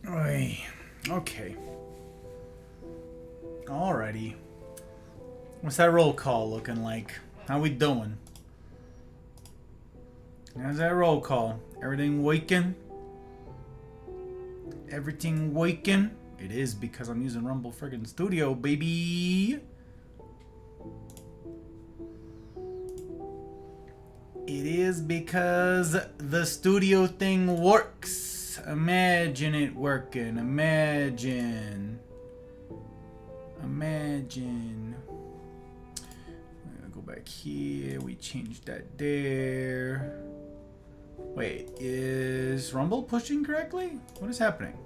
Oy. Okay. Alrighty. What's that roll call looking like? How we doing? How's that roll call? Everything waking? Everything waking? It is because I'm using Rumble friggin' Studio, baby! It is because the studio thing works. Imagine it working. Imagine. Imagine. I'm gonna go back here. We changed that there. Wait, is Rumble pushing correctly? What is happening?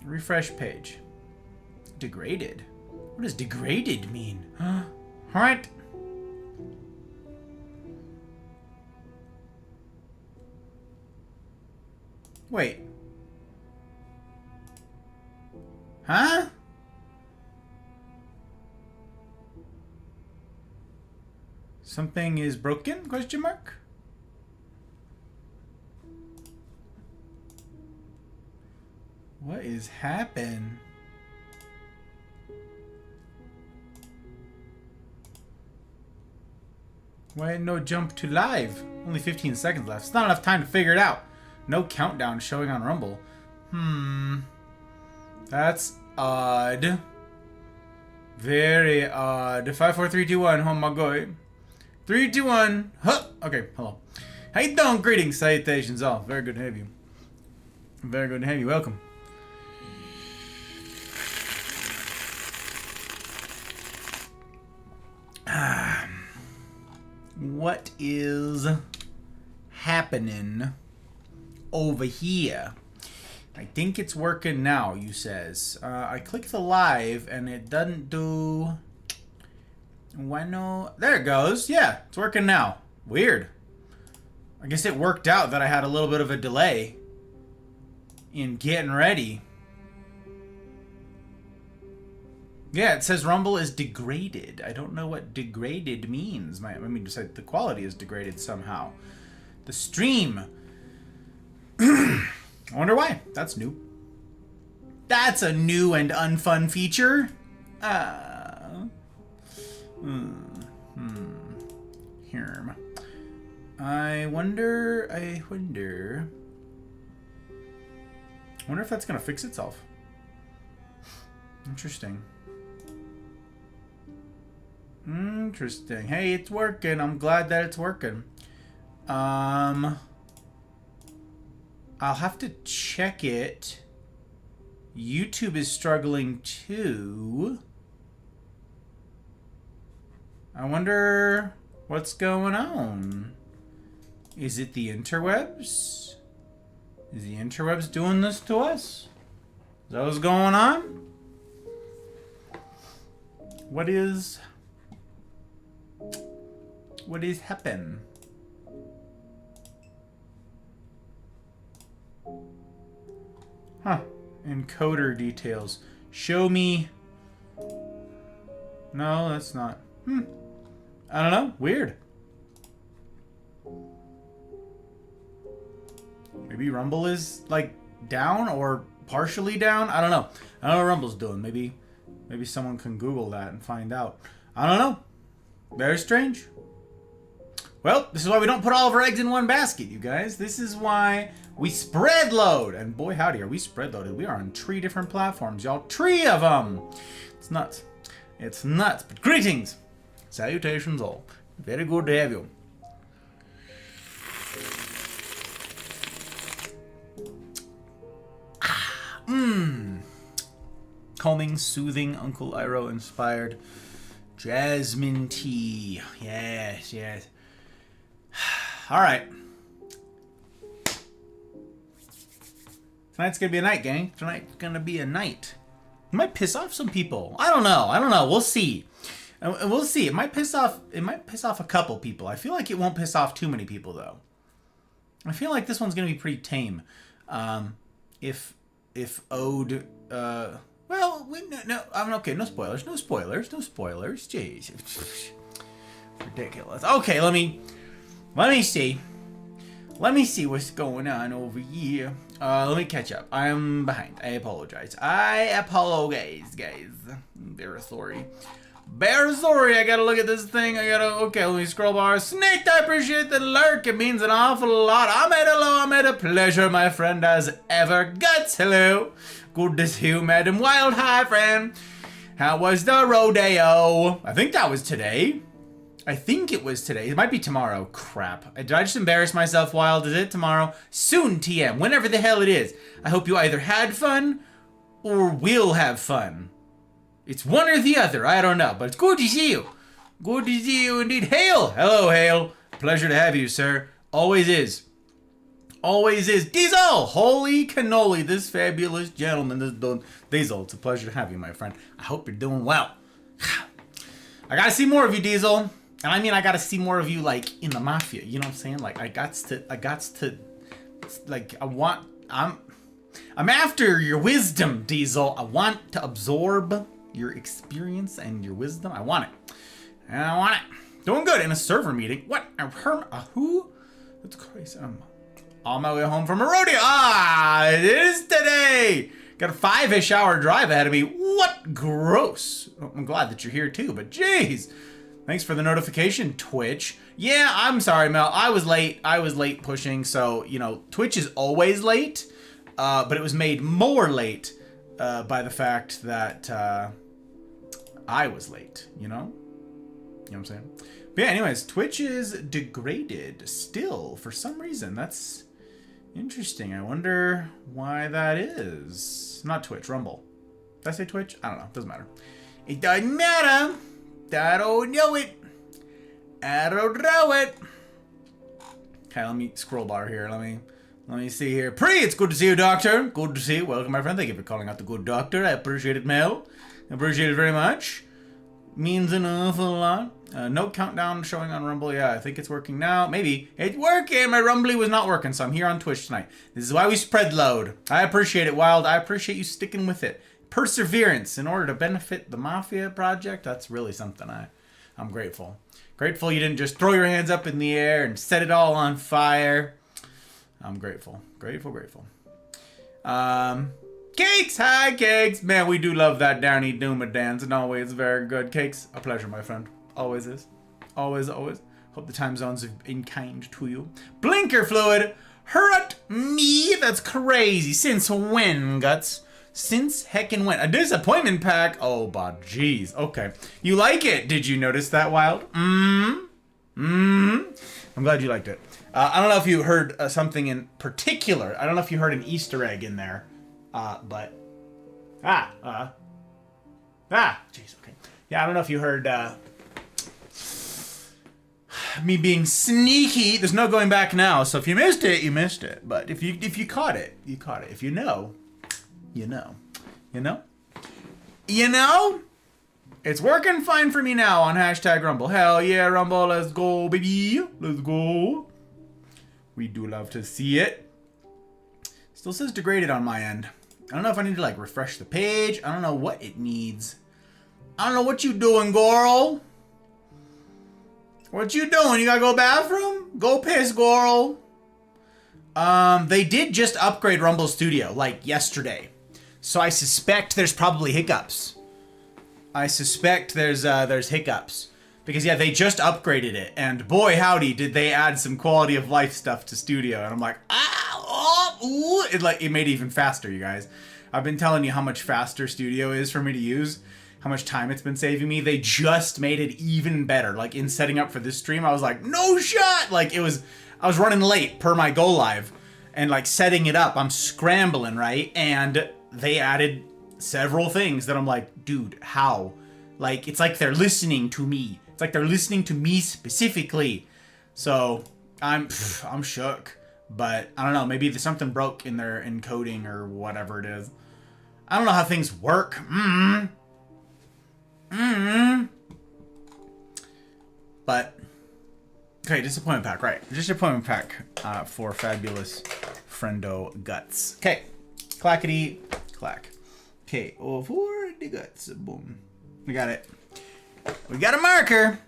Refresh page. Degraded? What does degraded mean? Alright. Wait. Huh? Something is broken? Question mark? What is happening? Why no jump to live? Only 15 seconds left. It's not enough time to figure it out. No countdown showing on Rumble. That's odd. Very odd. 5, 4, 3, 2, 1. Oh my god. 3, 2, 1. Huh. Okay, hello. How you doing? Greetings, salutations all. Very good to have you. Very good to have you. Welcome. What is happening over here? I think it's working now, you says. I click the live and it doesn't do... Why no? There it goes. Yeah, it's working now. Weird. I guess it worked out that I had a little bit of a delay in getting ready. Yeah, it says Rumble is degraded. I don't know what degraded means. I mean, just like the quality is degraded somehow. The stream. I wonder why. That's new. That's a new and unfun feature. Here. I wonder if that's gonna fix itself. Interesting. Interesting. Hey, it's working. I'm glad that it's working. I'll have to check it. YouTube is struggling too. I wonder what's going on. Is it the interwebs? Is the interwebs doing this to us? Is that what's going on? What is happen? Huh. Encoder details. Show me. No, that's not. I don't know. Weird. Maybe Rumble is, like, down or partially down. I don't know. I don't know what Rumble's doing. Maybe someone can Google that and find out. I don't know. Very strange. Well, this is why we don't put all of our eggs in one basket, you guys. This is why we spread load. And boy, howdy, are we spread loaded. We are on 3 different platforms, y'all. 3 of them. It's nuts. It's nuts. But greetings. Salutations all. Very good to have you. Calming, soothing, Uncle Iroh inspired jasmine tea. Yes, yes. All right. Tonight's gonna be a night, gang. Tonight's gonna be a night. It might piss off some people. I don't know. We'll see. We'll see. It might piss off a couple people. I feel like it won't piss off too many people though. I feel like this one's gonna be pretty tame. If Ode, well, I'm okay. No spoilers. Jeez, ridiculous. Okay, let me see. Let me see what's going on over here. Let me catch up. I'm behind. I apologize, guys. Very sorry. I gotta look at this thing. Okay, let me scroll bar. Snake, I appreciate the lurk. It means an awful lot. I'm a pleasure, my friend, as ever. Guts, hello. Good to see you, Madam Wild. Hi, friend. How was the rodeo? I think that was today. It might be tomorrow. Crap. Did I just embarrass myself, Wild? Is it tomorrow? Soon, TM. Whenever the hell it is. I hope you either had fun or will have fun. It's one or the other. I don't know. But it's good to see you. Good to see you indeed. Hale. Hello, Hale. Pleasure to have you, sir. Always is. Always is. Diesel! Holy cannoli. This fabulous gentleman. Diesel, it's a pleasure to have you, my friend. I hope you're doing well. I gotta see more of you, Diesel. And I mean, I gotta see more of you, like, in the Mafia. You know what I'm saying? Like, I'm after your wisdom, Diesel. I want to absorb your experience and your wisdom. I want it. Doing good in a server meeting. What? Who? That's crazy. I'm on my way home from a rodeo. It is today. Got a 5-ish hour drive ahead of me. What? Gross. I'm glad that you're here too, but jeez. Thanks for the notification, Twitch. Yeah, I'm sorry, Mel. I was late pushing, so, you know, Twitch is always late, but it was made more late by the fact that I was late, you know? You know what I'm saying? But yeah, anyways, Twitch is degraded still for some reason. That's interesting. I wonder why that is. Not Twitch, Rumble. Did I say Twitch? I don't know. Doesn't matter. It doesn't matter. I don't know it. I don't know it. Okay, let me scroll bar here. Let me see here. It's good to see you, Doctor. Good to see you. Welcome, my friend. Thank you for calling out the good doctor. I appreciate it, Mel. I appreciate it very much. Means an awful lot. No countdown showing on Rumble. Yeah, I think it's working now. Maybe. It's working. My Rumbly was not working, so I'm here on Twitch tonight. This is why we spread load. I appreciate it, Wild. I appreciate you sticking with it. Perseverance in order to benefit the Mafia project. That's really something I'm grateful. Grateful you didn't just throw your hands up in the air and set it all on fire. I'm grateful. Grateful. Cakes! Hi, Cakes! Man, we do love that Downey Doomer dance, and always very good. Cakes, a pleasure, my friend. Always is. Always. Hope the time zones have been kind to you. Blinker fluid! Hurt me! That's crazy. Since when, Guts? Since heckin' when? A disappointment pack? Oh, but jeez. Okay. You like it? Did you notice that, Wild? I'm glad you liked it. I don't know if you heard something in particular. I don't know if you heard an Easter egg in there. But... jeez, okay. Yeah, I don't know if you heard, me being sneaky. There's no going back now, so if you missed it, you missed it. But if you caught it, you caught it. If you know, you know. You know? You know? It's working fine for me now on hashtag Rumble. Hell yeah, Rumble, let's go, baby. Let's go. We do love to see it. Still says degraded on my end. I don't know if I need to, like, refresh the page. I don't know what it needs. I don't know what you doing, Goral. What you doing? You gotta go bathroom? Go piss, Goral. They did just upgrade Rumble Studio, like, yesterday. So I suspect there's probably hiccups. I suspect there's hiccups. Because, yeah, they just upgraded it. And boy, howdy, did they add some quality of life stuff to Studio. And I'm like, it made it even faster, you guys. I've been telling you how much faster Studio is for me to use. How much time it's been saving me. They just made it even better. Like, in setting up for this stream, I was like, no shot! Like, I was running late per my go live. And, like, setting it up, I'm scrambling, right? And they added several things that I'm like, dude, how? Like, it's like they're listening to me. It's like they're listening to me specifically. So, I'm shook. But, I don't know, maybe something broke in their encoding or whatever it is. I don't know how things work. But, okay, disappointment pack, right. Disappointment pack for fabulous friendo guts. Okay, clackety clack. Okay, for the guts, boom. We got it. We got a marker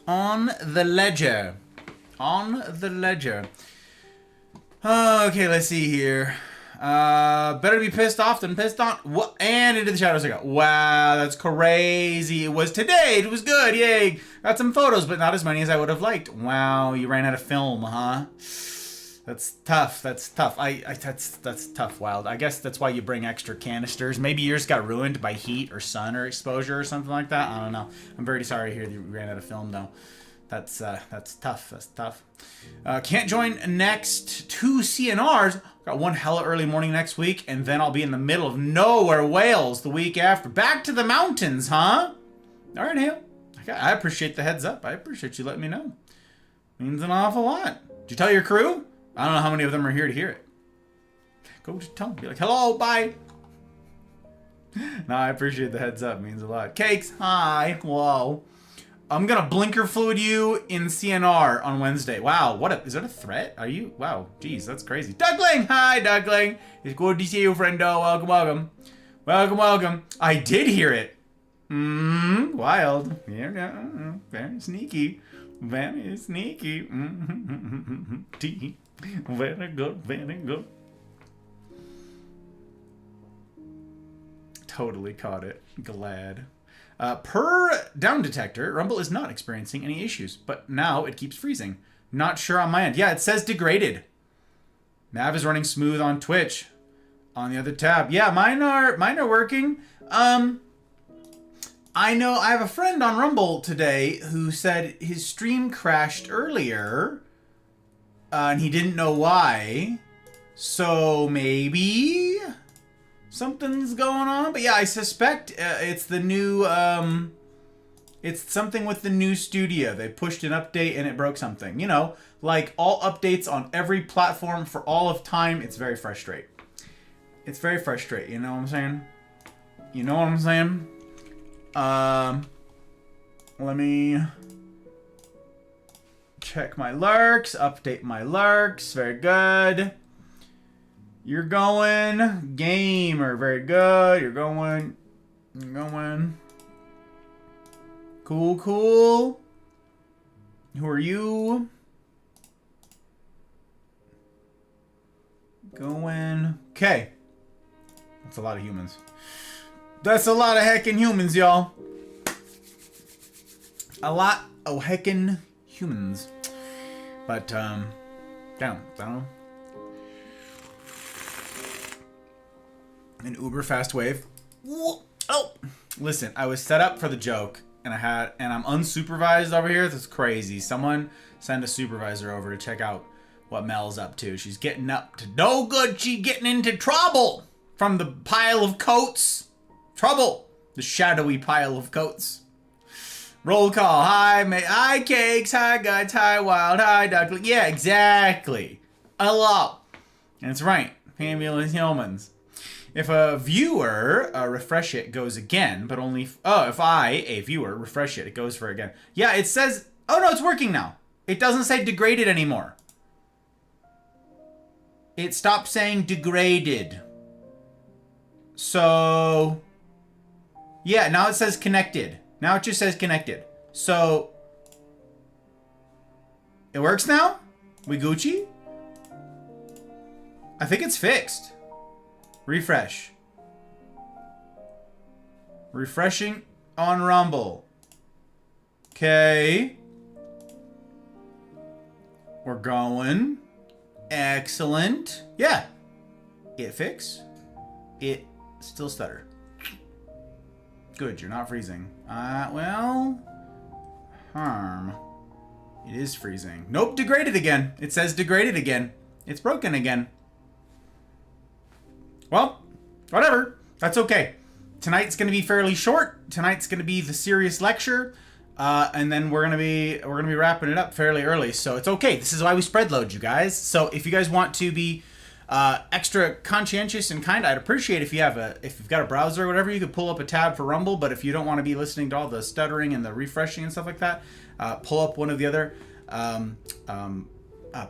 on the ledger. On the ledger. Okay, let's see here. Better be pissed off than pissed on. What? And into the shadows I go. Wow, that's crazy. It was today. It was good. Yay. Got some photos, but not as many as I would have liked. Wow, you ran out of film, huh? That's tough. That's tough. That's tough, Wild. I guess that's why you bring extra canisters. Maybe yours got ruined by heat or sun or exposure or something like that. I don't know. I'm very sorry to hear that you ran out of film, though. That's tough. That's tough. Can't join next 2 CNRs. Got one hella early morning next week, and then I'll be in the middle of nowhere, Wales, the week after. Back to the mountains, huh? All right, Hale. I appreciate the heads up. I appreciate you letting me know. Means an awful lot. Did you tell your crew? I don't know how many of them are here to hear it. Go just tell them. Be like, hello, bye. No, I appreciate the heads up. It means a lot. Cakes, hi. Whoa. I'm gonna blinker fluid you in CNR on Wednesday. Wow, is that a threat? Are you? Wow, geez, that's crazy. Dougling, hi, Dougling. It's good to see you, friendo. Welcome, welcome. Welcome, welcome. I did hear it. Wild. Yeah, very sneaky. Very sneaky. Very good, very good. Totally caught it. Glad. Per down detector, Rumble is not experiencing any issues, but now it keeps freezing. Not sure on my end. Yeah, it says degraded. Nav is running smooth on Twitch. On the other tab. Yeah, mine are working. I know I have a friend on Rumble today who said his stream crashed earlier, and he didn't know why. So maybe something's going on. But yeah, I suspect it's the new, it's something with the new studio. They pushed an update and it broke something. You know, like all updates on every platform for all of time. It's very frustrating. It's very frustrating. You know what I'm saying? You know what I'm saying? Let me check my lurks, update my lurks. Very good. You're going. Gamer. Very good. You're going. You're going. Cool, cool. Who are you? Going. Okay. That's a lot of humans. That's a lot of heckin' humans, y'all. A lot of heckin' humans. But, down. I don't know. An uber fast wave. Oh! Listen, I was set up for the joke, and I'm unsupervised over here. That's crazy. Someone send a supervisor over to check out what Mel's up to. She's getting up to no good. She's getting into trouble from the pile of coats. Trouble. The shadowy pile of coats. Roll call. Hi, mate. Hi, Cakes. Hi, Guts. Hi, Wild. Hi, Duckling. Yeah, exactly. Hello. That's right. Fabulous humans. If a viewer refresh it, goes again, but only... if a viewer, refresh it, it goes for again. Yeah, it says... Oh, no, it's working now. It doesn't say degraded anymore. It stopped saying degraded. So... Yeah, now it says connected. Now it just says connected. So... It works now? We Gucci? I think it's fixed. Refresh. Refreshing on Rumble. Okay. We're going. Excellent. Yeah. It fix. It still stutter. Good, you're not freezing. Well... Harm. It is freezing. Nope, degraded again. It says degraded again. It's broken again. Well, whatever. That's okay. Tonight's going to be fairly short. Tonight's going to be the serious lecture. And then we're gonna be wrapping it up fairly early, so it's okay. This is why we spread load, you guys. So if you guys want to be extra conscientious and kind, I'd appreciate if you've got a browser or whatever, you could pull up a tab for Rumble. But if you don't want to be listening to all the stuttering and the refreshing and stuff like that, pull up one of the other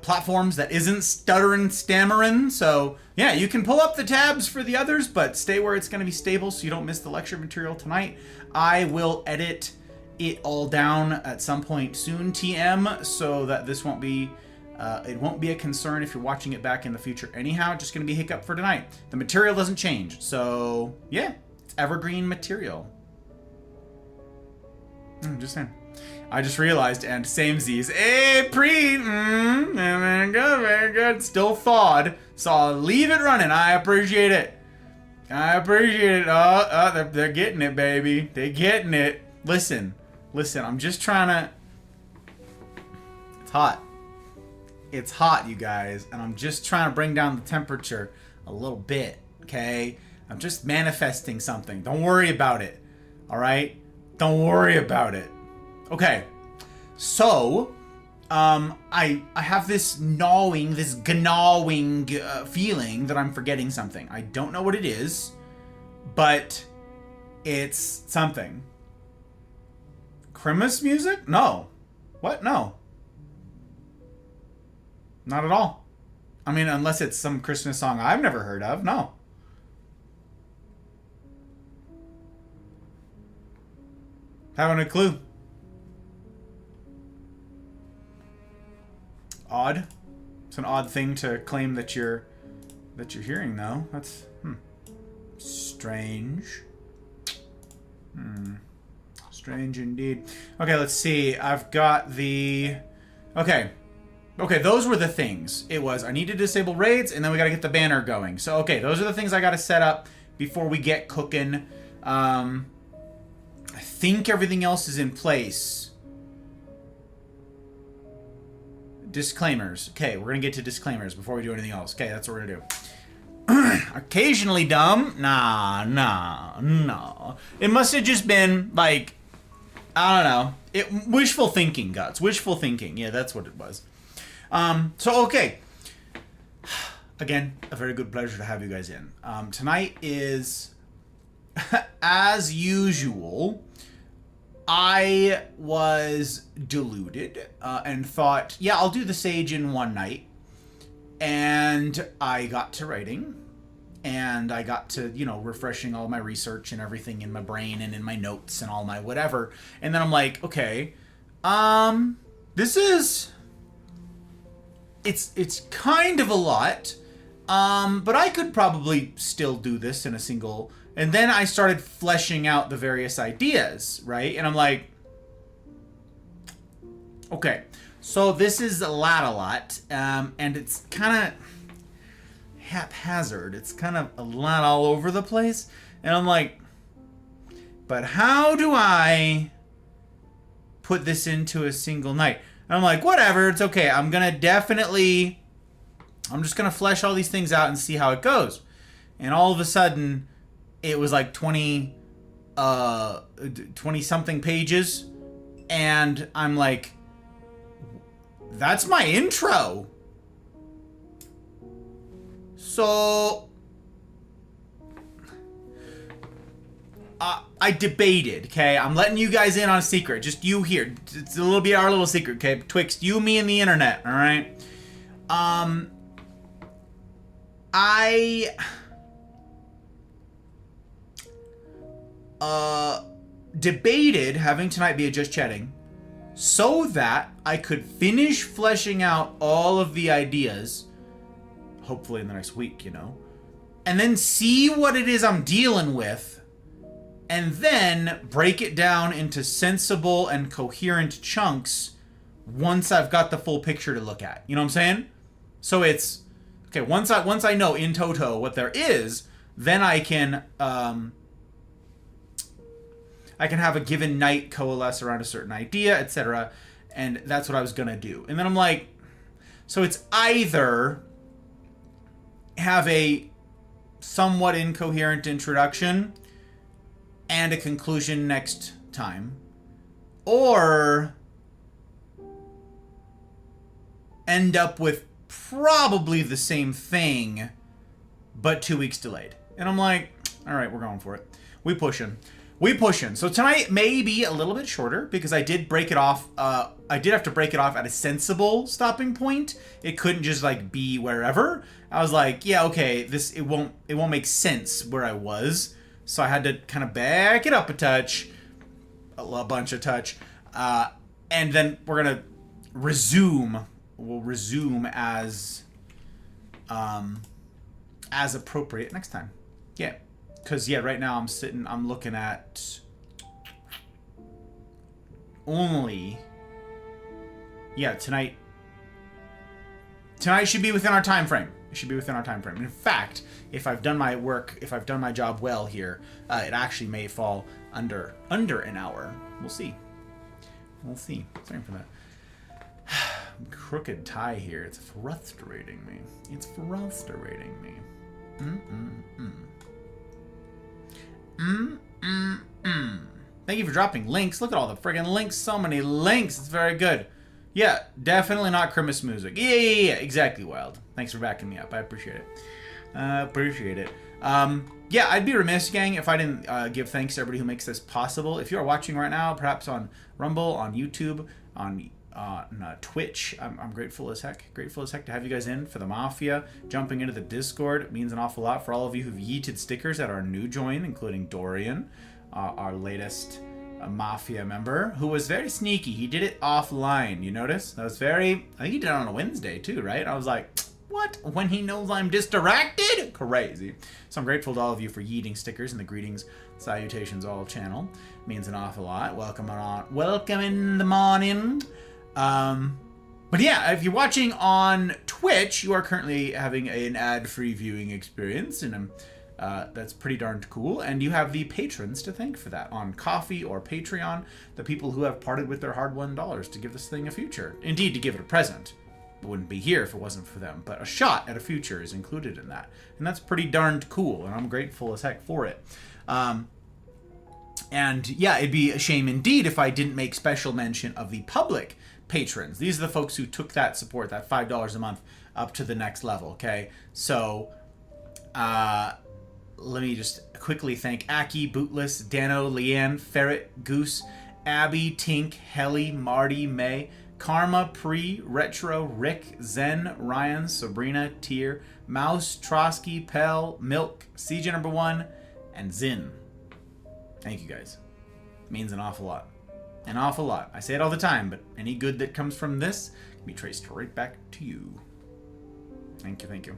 platforms that isn't stuttering, stammering. So yeah, you can pull up the tabs for the others, but stay where it's going to be stable so you don't miss the lecture material tonight. I will edit it all down at some point soon, TM, so that this won't be it won't be a concern if you're watching it back in the future. Anyhow, just gonna be a hiccup for tonight. The material doesn't change, so yeah, it's evergreen material. Just saying. I just realized, and same Z's. Hey, very good, very good. Still thawed, so I'll leave it running. I appreciate it. I appreciate it. They're getting it, baby. They're getting it. Listen, I'm just trying to... It's hot. It's hot, you guys, and I'm just trying to bring down the temperature a little bit, okay? I'm just manifesting something. Don't worry about it, all right? Don't worry about it. Okay, so, I have this gnawing feeling that I'm forgetting something. I don't know what it is, but it's something. Christmas music? No. What? No. Not at all. I mean, unless it's some Christmas song I've never heard of. No. Haven't a clue. Odd. It's an odd thing to claim that you're hearing, though. That's strange. Strange indeed. Okay, let's see. I've got the... Okay, those were the things. It was, I need to disable raids, and then we gotta get the banner going. So, okay, those are the things I gotta set up before we get cooking. I think everything else is in place. Disclaimers. Okay, we're gonna get to disclaimers before we do anything else. Okay, that's what we're gonna do. Occasionally dumb? Nah. It must have just been, like... I don't know. Wishful thinking, Guts. Wishful thinking. Yeah, that's what it was. So, okay. Again, a very good pleasure to have you guys in. Tonight is, as usual, I was deluded and thought, yeah, I'll do the Sage in one night. And I got to writing. And I got to, refreshing all my research and everything in my brain and in my notes and all my whatever. And then I'm like, okay, this is... It's kind of a lot, but I could probably still do this in a single... And then I started fleshing out the various ideas, right? And I'm like, okay, so this is a lot, and it's kind of... haphazard. It's kind of a lot all over the place. And I'm like, but how do I put this into a single night? And I'm like, whatever, it's okay. I'm just gonna flesh all these things out and see how it goes. And all of a sudden, it was like 20 something pages. And I'm like, that's my intro. So, I debated, okay? I'm letting you guys in on a secret. Just you here. It's a little bit our little secret, okay? Twixt you, me, and the internet, all right? I debated having tonight be a Just Chatting so that I could finish fleshing out all of the ideas, hopefully in the next week, you know. And then see what it is I'm dealing with, and then break it down into sensible and coherent chunks once I've got the full picture to look at. You know what I'm saying? So it's okay, once I know in toto what there is, then I can have a given night coalesce around a certain idea, etc. And that's what I was gonna do. And then I'm like, so it's either have a somewhat incoherent introduction and a conclusion next time, or end up with probably the same thing but 2 weeks delayed. And I'm like, all right, we're going for it. We pushing. So tonight may be a little bit shorter because I did break it off. I did have to break it off at a sensible stopping point. It couldn't just like be wherever. I was like, yeah, okay, it won't make sense where I was. So I had to kind of back it up a touch, a bunch of touch, and then we're gonna resume. We'll resume as appropriate next time. Yeah. Because, yeah, right now I'm looking at only, yeah, tonight should be within our time frame. It should be within our time frame. In fact, if I've done my work, if I've done my job well here, it actually may fall under an hour. We'll see. Sorry for that. Crooked tie here. It's frustrating me. Thank you for dropping links. Look at all the friggin' links. So many links. It's very good. Yeah, definitely not Christmas music. Yeah, exactly, Wild. Thanks for backing me up. I appreciate it. Yeah, I'd be remiss, gang, if I didn't give thanks to everybody who makes this possible. If you are watching right now, perhaps on Rumble, on YouTube, on Twitch, I'm grateful as heck. Grateful as heck to have you guys in for the Mafia. Jumping into the Discord, it means an awful lot for all of you who've yeeted stickers at our new join, including Dorian, our latest Mafia member, who was very sneaky. He did it offline, you notice? That was I think he did it on a Wednesday too, right? I was like, what? When he knows I'm distracted? Crazy. So I'm grateful to all of you for yeeting stickers in the greetings, salutations all channel. It means an awful lot. Welcome in the morning. But yeah, if you're watching on Twitch, you are currently having an ad-free viewing experience, and that's pretty darn cool. And you have the patrons to thank for that on Ko-fi or Patreon, the people who have parted with their hard-won dollars to give this thing a future. Indeed, to give it a present. It wouldn't be here if it wasn't for them, but a shot at a future is included in that. And that's pretty darned cool, and I'm grateful as heck for it. And yeah, it'd be a shame indeed if I didn't make special mention of the public patrons. These are the folks who took that support, that $5 a month, up to the next level, okay? So, let me just quickly thank Aki, Bootless, Dano, Leanne, Ferret, Goose, Abby, Tink, Helly, Marty, May, Karma, Pre, Retro, Rick, Zen, Ryan, Sabrina, Tier, Mouse, Trotsky, Pell, Milk, CJ number 1, and Zin. Thank you guys. It means an awful lot. An awful lot. I say it all the time, but any good that comes from this can be traced right back to you. Thank you.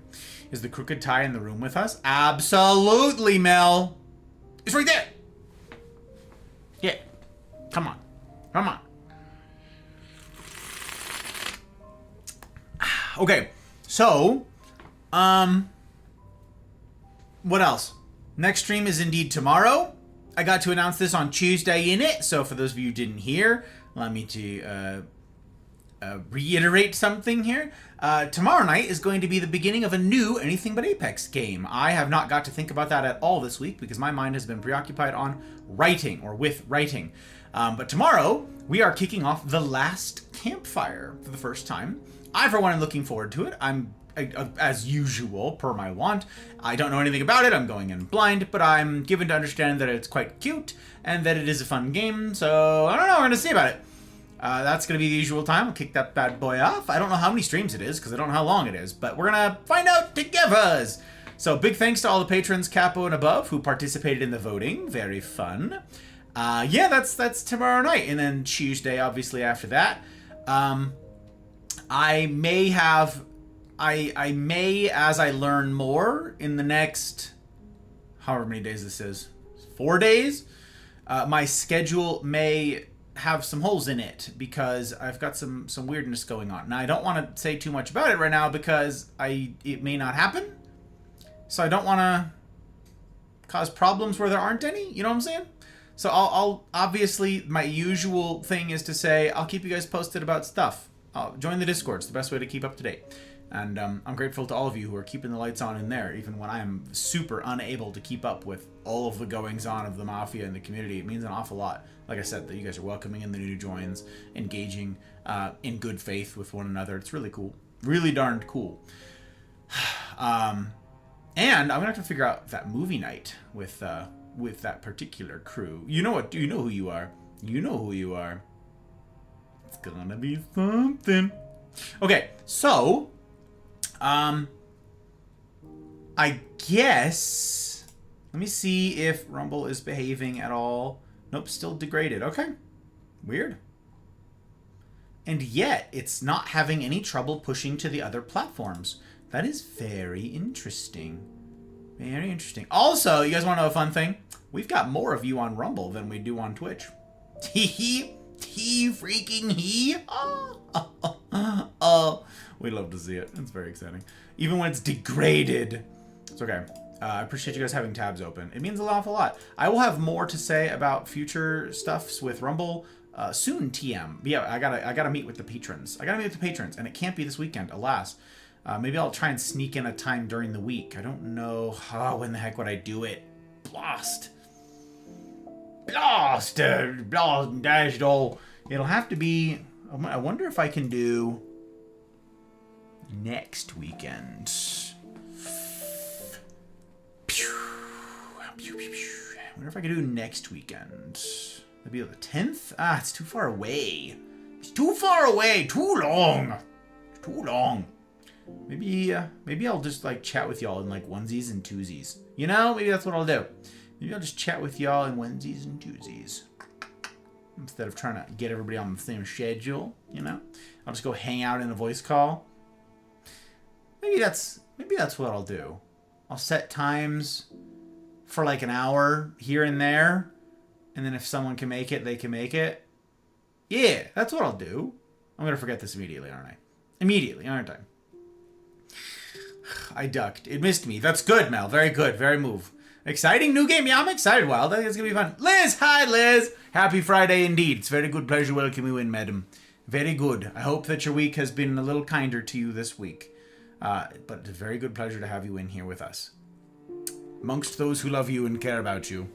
Is the crooked tie in the room with us? Absolutely, Mel. It's right there. Yeah. Come on. Okay. So, what else? Next stream is indeed tomorrow. I got to announce this on Tuesday in it, so for those of you who didn't hear, allow me to reiterate something here. Tomorrow night is going to be the beginning of a new Anything But Apex game. I have not got to think about that at all this week because my mind has been preoccupied on writing, or with writing. But tomorrow, we are kicking off The Last Campfire for the first time. I, for one, am looking forward to it. I'm as usual, per my want. I don't know anything about it, I'm going in blind, but I'm given to understand that it's quite cute, and that it is a fun game, so I don't know, we're going to see about it. That's going to be the usual time, I'll kick that bad boy off. I don't know how many streams it is, because I don't know how long it is, but we're going to find out together. So big thanks to all the patrons, Capo and above, who participated in the voting, very fun. Yeah, that's tomorrow night, and then Tuesday, obviously, after that. I may have I may, as I learn more in the next, however many days this is, 4 days, my schedule may have some holes in it because I've got some weirdness going on. Now, I don't want to say too much about it right now because it may not happen. So I don't want to cause problems where there aren't any. You know what I'm saying? So I'll obviously, my usual thing is to say, I'll keep you guys posted about stuff. Join the Discord. It's the best way to keep up to date. And I'm grateful to all of you who are keeping the lights on in there, even when I am super unable to keep up with all of the goings-on of the Mafia and the community. It means an awful lot. Like I said, that you guys are welcoming in the new joins, engaging in good faith with one another. It's really cool. Really darned cool. And I'm going to have to figure out that movie night with that particular crew. You know what? You know who you are. You know who you are. It's gonna be something. Okay, so... I guess... Let me see if Rumble is behaving at all. Nope, still degraded. Okay. Weird. And yet, it's not having any trouble pushing to the other platforms. That is very interesting. Very interesting. Also, you guys want to know a fun thing? We've got more of you on Rumble than we do on Twitch. Hee freaking hee. Oh. We love to see it. It's very exciting. Even when it's degraded. It's okay. I appreciate you guys having tabs open. It means an awful lot. I will have more to say about future stuffs with Rumble soon, TM. But yeah, I gotta meet with the patrons. And it can't be this weekend, alas. Maybe I'll try and sneak in a time during the week. I don't know. When the heck would I do it? Blast and dashed all. It'll have to be... I wonder if I can do... next weekend. I wonder if I can do next weekend. That'd be the 10th? It's too far away. It's too far away. Too long. Too long. Maybe I'll just like chat with y'all in like onesies and twosies. You know, maybe that's what I'll do. Maybe I'll just chat with y'all in onesies and twosies. Instead of trying to get everybody on the same schedule, you know? I'll just go hang out in a voice call. Maybe that's what I'll do. I'll set times for like an hour here and there. And then if someone can make it, they can make it. Yeah, that's what I'll do. I'm going to forget this immediately, aren't I? Immediately, aren't I? I ducked. It missed me. That's good, Mel. Very good. Very move. Exciting new game. Yeah, I'm excited, Wild. I think it's going to be fun. Liz! Hi, Liz! Happy Friday indeed. It's very good pleasure welcome you in, madam. Very good. I hope that your week has been a little kinder to you this week. But it's a very good pleasure to have you in here with us. Amongst those who love you and care about you.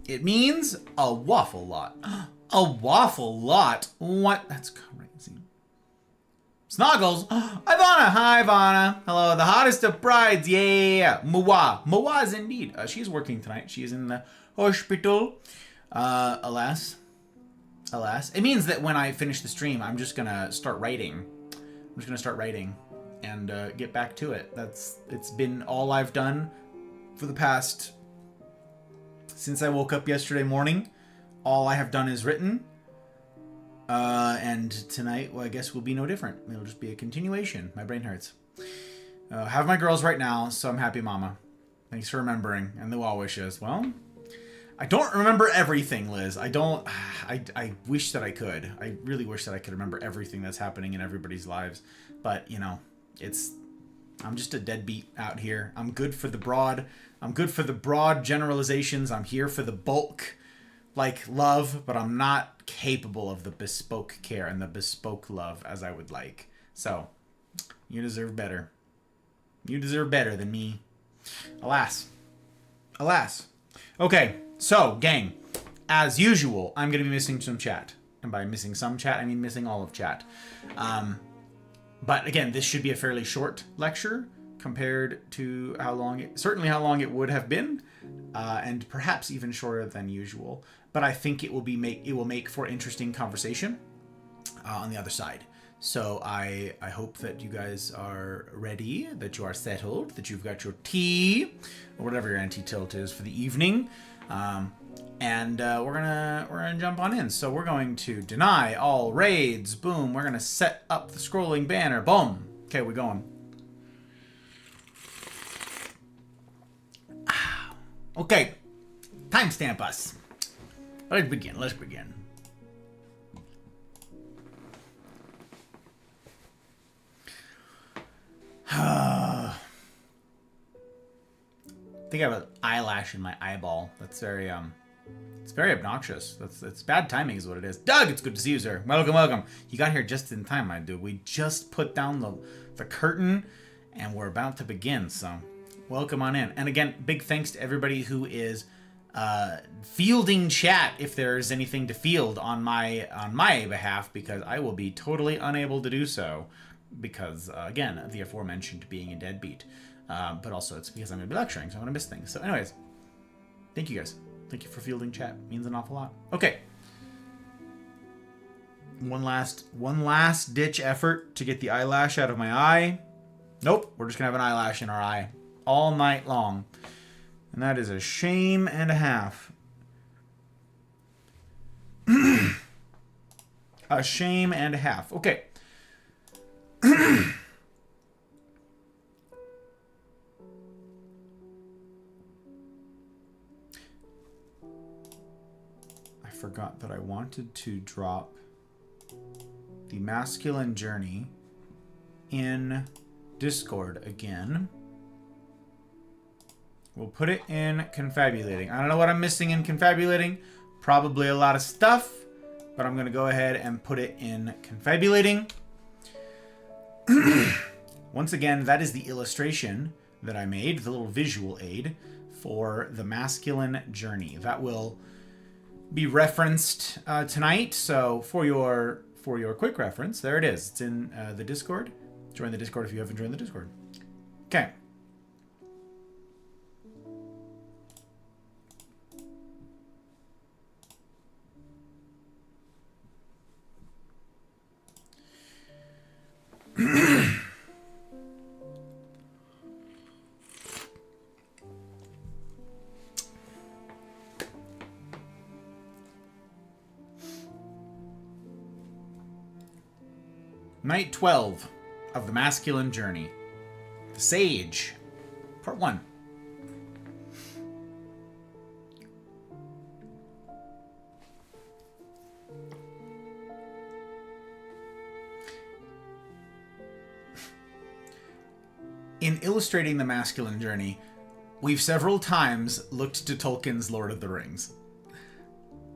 It means a waffle lot. A waffle lot? What? That's crazy. Snoggles. Ivana. Hi, Ivana. Hello. The hottest of brides. Yeah. Moa. Moa is indeed. She's working tonight. She's in the hospital. Alas. It means that when I finish the stream, I'm just going to start writing. And get back to it. It's been all I've done for the past... Since I woke up yesterday morning, all I have done is written. And tonight, well, I guess will be no different. It'll just be a continuation. My brain hurts. Have my girls right now, so I'm happy, Mama. Thanks for remembering. And the well wishes. Well, I don't remember everything, Liz. I wish that I could. I really wish that I could remember everything that's happening in everybody's lives. But, you know, I'm just a deadbeat out here. I'm good for the broad generalizations. I'm here for the bulk, like love, but I'm not capable of the bespoke care and the bespoke love as I would like. So, you deserve better. You deserve better than me. Alas. Okay, so, gang, as usual, I'm going to be missing some chat. And by missing some chat, I mean missing all of chat. But again, this should be a fairly short lecture compared to how long it would have been, and perhaps even shorter than usual. But I think it will make for interesting conversation on the other side. So I hope that you guys are ready, that you are settled, that you've got your tea, or whatever your anti-tilt is for the evening. And we're gonna jump on in. So we're going to deny all raids. Boom. We're gonna set up the scrolling banner. Boom. Okay, we're going. Okay, timestamp us. Let's begin. Let's begin. I think I have an eyelash in my eyeball. That's very it's very obnoxious. It's bad timing is what it is. Doug, it's good to see you, sir. Welcome, welcome. You got here just in time, my dude. We just put down the curtain and we're about to begin, so welcome on in. And again, big thanks to everybody who is fielding chat if there's anything to field on my behalf, because I will be totally unable to do so because again, the aforementioned being a deadbeat. But also it's because I'm going to be lecturing, so I'm going to miss things. So anyways, thank you guys. Thank you for fielding chat. It means an awful lot. Okay. One last ditch effort to get the eyelash out of my eye. Nope, we're just going to have an eyelash in our eye all night long. And that is a shame and a half. A shame and a half. Okay. I forgot that I wanted to drop the masculine journey in Discord again. We'll put it in confabulating. I don't know what I'm missing in confabulating. Probably a lot of stuff, but I'm going to go ahead and put it in confabulating. Once again, that is the illustration that I made, the little visual aid for the masculine journey. That will be referenced tonight. So for your quick reference, there it is. It's in the Discord. Join the Discord if you haven't joined the Discord. Okay. Night 12 of the Masculine Journey. The Sage. Part 1. In illustrating the masculine journey, we've several times looked to Tolkien's Lord of the Rings,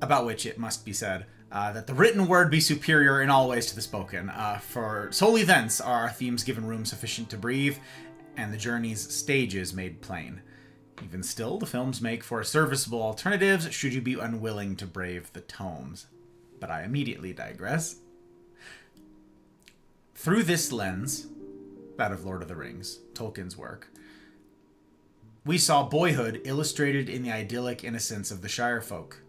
about which it must be said that the written word be superior in all ways to the spoken, for solely thence are our themes given room sufficient to breathe, and the journey's stages made plain. Even still, the films make for serviceable alternatives should you be unwilling to brave the tomes. But I immediately digress. Through this lens, that of Lord of the Rings, Tolkien's work, we saw boyhood illustrated in the idyllic innocence of the Shire folk,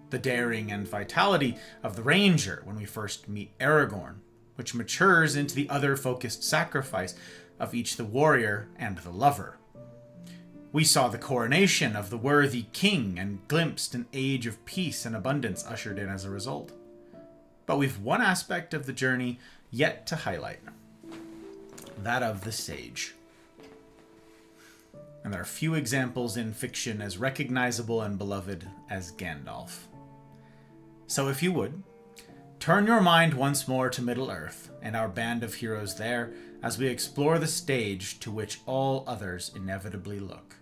the daring and vitality of the Ranger when we first meet Aragorn, which matures into the other-focused sacrifice of each the warrior and the lover. We saw the coronation of the worthy king and glimpsed an age of peace and abundance ushered in as a result. But we've one aspect of the journey yet to highlight. That of the sage. And there are few examples in fiction as recognizable and beloved as Gandalf. So if you would, turn your mind once more to Middle-earth and our band of heroes there as we explore the stage to which all others inevitably look.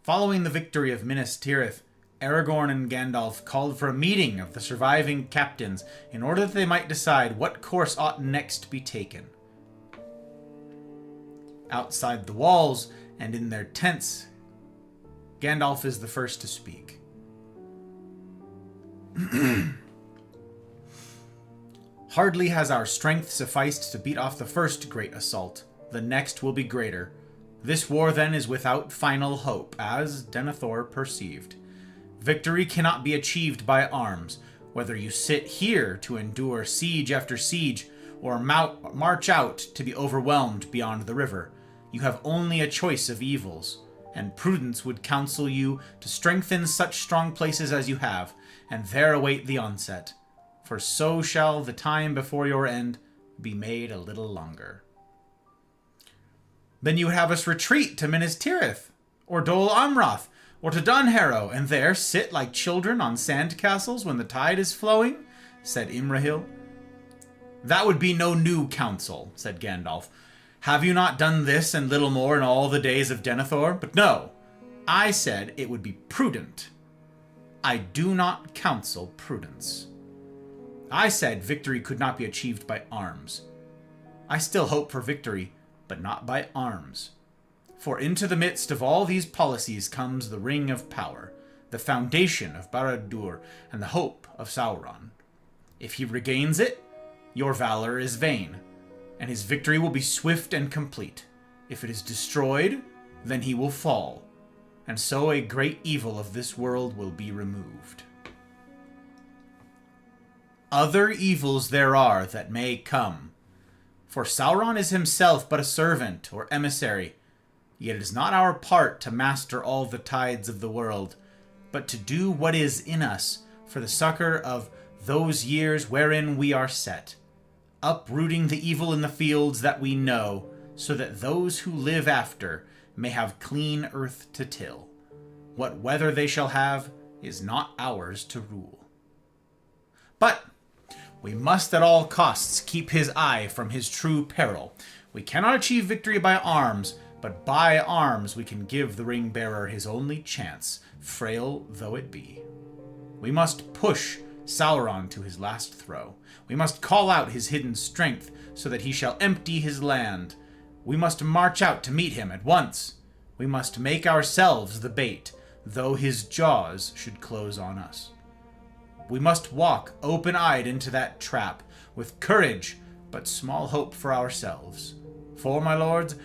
Following the victory of Minas Tirith, Aragorn and Gandalf called for a meeting of the surviving captains in order that they might decide what course ought next be taken. Outside the walls and in their tents, Gandalf is the first to speak. Hardly has our strength sufficed to beat off the first great assault. The next will be greater. This war then is without final hope, as Denethor perceived. Victory cannot be achieved by arms. Whether you sit here to endure siege after siege, or march out to be overwhelmed beyond the river, you have only a choice of evils, and prudence would counsel you to strengthen such strong places as you have, and there await the onset, for so shall the time before your end be made a little longer. Then you would have us retreat to Minas Tirith, or Dol Amroth, or to Dunharrow, and there sit like children on sand castles when the tide is flowing, said Imrahil. That would be no new counsel, said Gandalf. Have you not done this and little more in all the days of Denethor? But no, I said it would be prudent. I do not counsel prudence. I said victory could not be achieved by arms. I still hope for victory, but not by arms. For into the midst of all these policies comes the Ring of Power, the foundation of Barad-dûr, and the hope of Sauron. If he regains it, your valor is vain, and his victory will be swift and complete. If it is destroyed, then he will fall, and so a great evil of this world will be removed. Other evils there are that may come, for Sauron is himself but a servant or emissary, yet it is not our part to master all the tides of the world, but to do what is in us for the succor of those years wherein we are set, uprooting the evil in the fields that we know, so that those who live after may have clean earth to till. What weather they shall have is not ours to rule. But we must at all costs keep his eye from his true peril. We cannot achieve victory by arms, but by arms we can give the ring-bearer his only chance, frail though it be. We must push Sauron to his last throw. We must call out his hidden strength, so that he shall empty his land. We must march out to meet him at once. We must make ourselves the bait, though his jaws should close on us. We must walk open-eyed into that trap, with courage, but small hope for ourselves. For, my lords,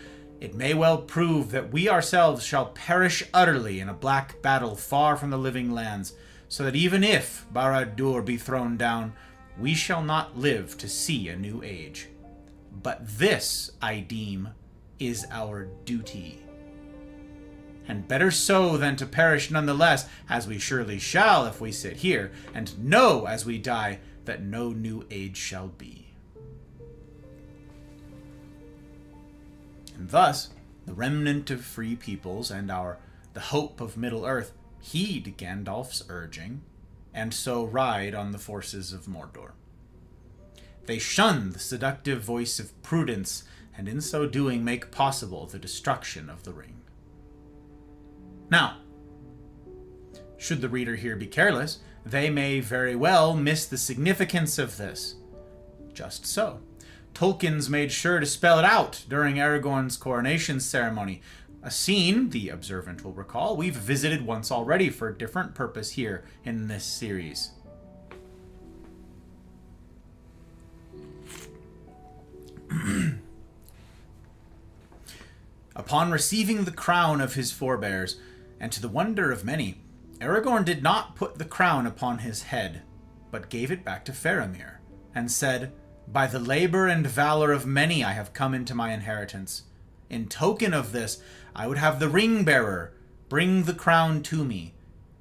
it may well prove that we ourselves shall perish utterly in a black battle far from the living lands, so that even if Barad-dûr be thrown down, we shall not live to see a new age. But this, I deem, is our duty. And better so than to perish nonetheless, as we surely shall if we sit here, and know as we die that no new age shall be. And thus, the remnant of free peoples and the hope of Middle-earth heed Gandalf's urging, and so ride on the forces of Mordor. They shun the seductive voice of prudence, and in so doing make possible the destruction of the ring. Now, should the reader here be careless, they may very well miss the significance of this. Just so. Tolkien's made sure to spell it out during Aragorn's coronation ceremony, a scene, the observant will recall, we've visited once already for a different purpose here in this series. Upon receiving the crown of his forebears, and to the wonder of many, Aragorn did not put the crown upon his head, but gave it back to Faramir, and said, "By the labor and valor of many I have come into my inheritance. In token of this, I would have the ring-bearer bring the crown to me,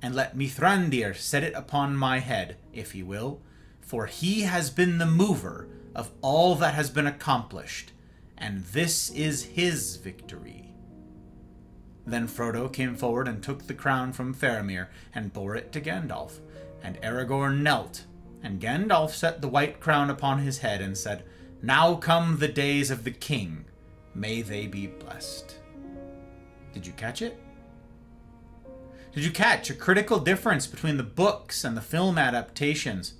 and let Mithrandir set it upon my head, if he will, for he has been the mover of all that has been accomplished, and this is his victory." Then Frodo came forward and took the crown from Faramir, and bore it to Gandalf, and Aragorn knelt, and Gandalf set the white crown upon his head, and said, "Now come the days of the king. May they be blessed." Did you catch it? Did you catch a critical difference between the books and the film adaptations?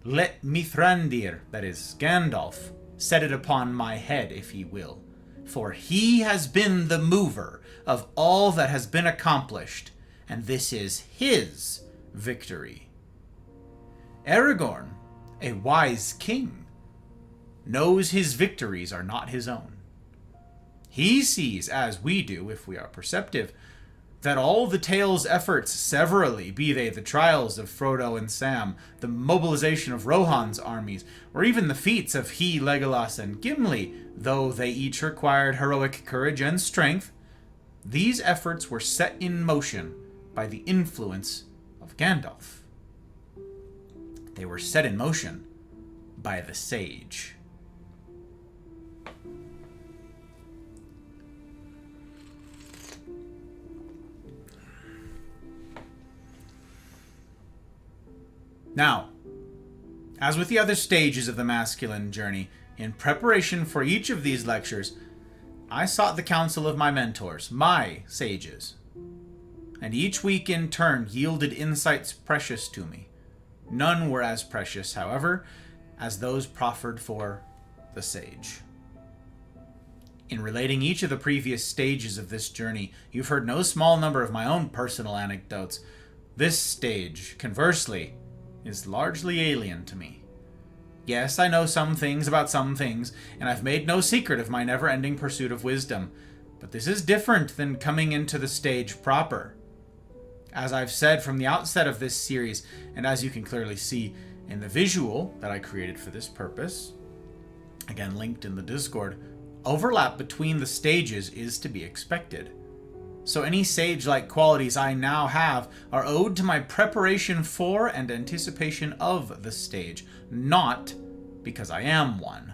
Let Mithrandir, that is, Gandalf, set it upon my head, if he will, for he has been the mover of all that has been accomplished, and this is his victory. Aragorn, a wise king, knows his victories are not his own. He sees, as we do, if we are perceptive, that all the tale's efforts severally, be they the trials of Frodo and Sam, the mobilization of Rohan's armies, or even the feats of he, Legolas, and Gimli, though they each required heroic courage and strength, these efforts were set in motion by the influence of Gandalf. They were set in motion by the Sage. Now, as with the other stages of the masculine journey, in preparation for each of these lectures, I sought the counsel of my mentors, my sages, and each week in turn yielded insights precious to me. None were as precious, however, as those proffered for the sage. In relating each of the previous stages of this journey, you've heard no small number of my own personal anecdotes. This stage, conversely, is largely alien to me. Yes, I know some things about some things, and I've made no secret of my never-ending pursuit of wisdom, but this is different than coming into the stage proper. As I've said from the outset of this series, and as you can clearly see in the visual that I created for this purpose, again linked in the Discord, overlap between the stages is to be expected. So any sage-like qualities I now have are owed to my preparation for and anticipation of the stage, not because I am one.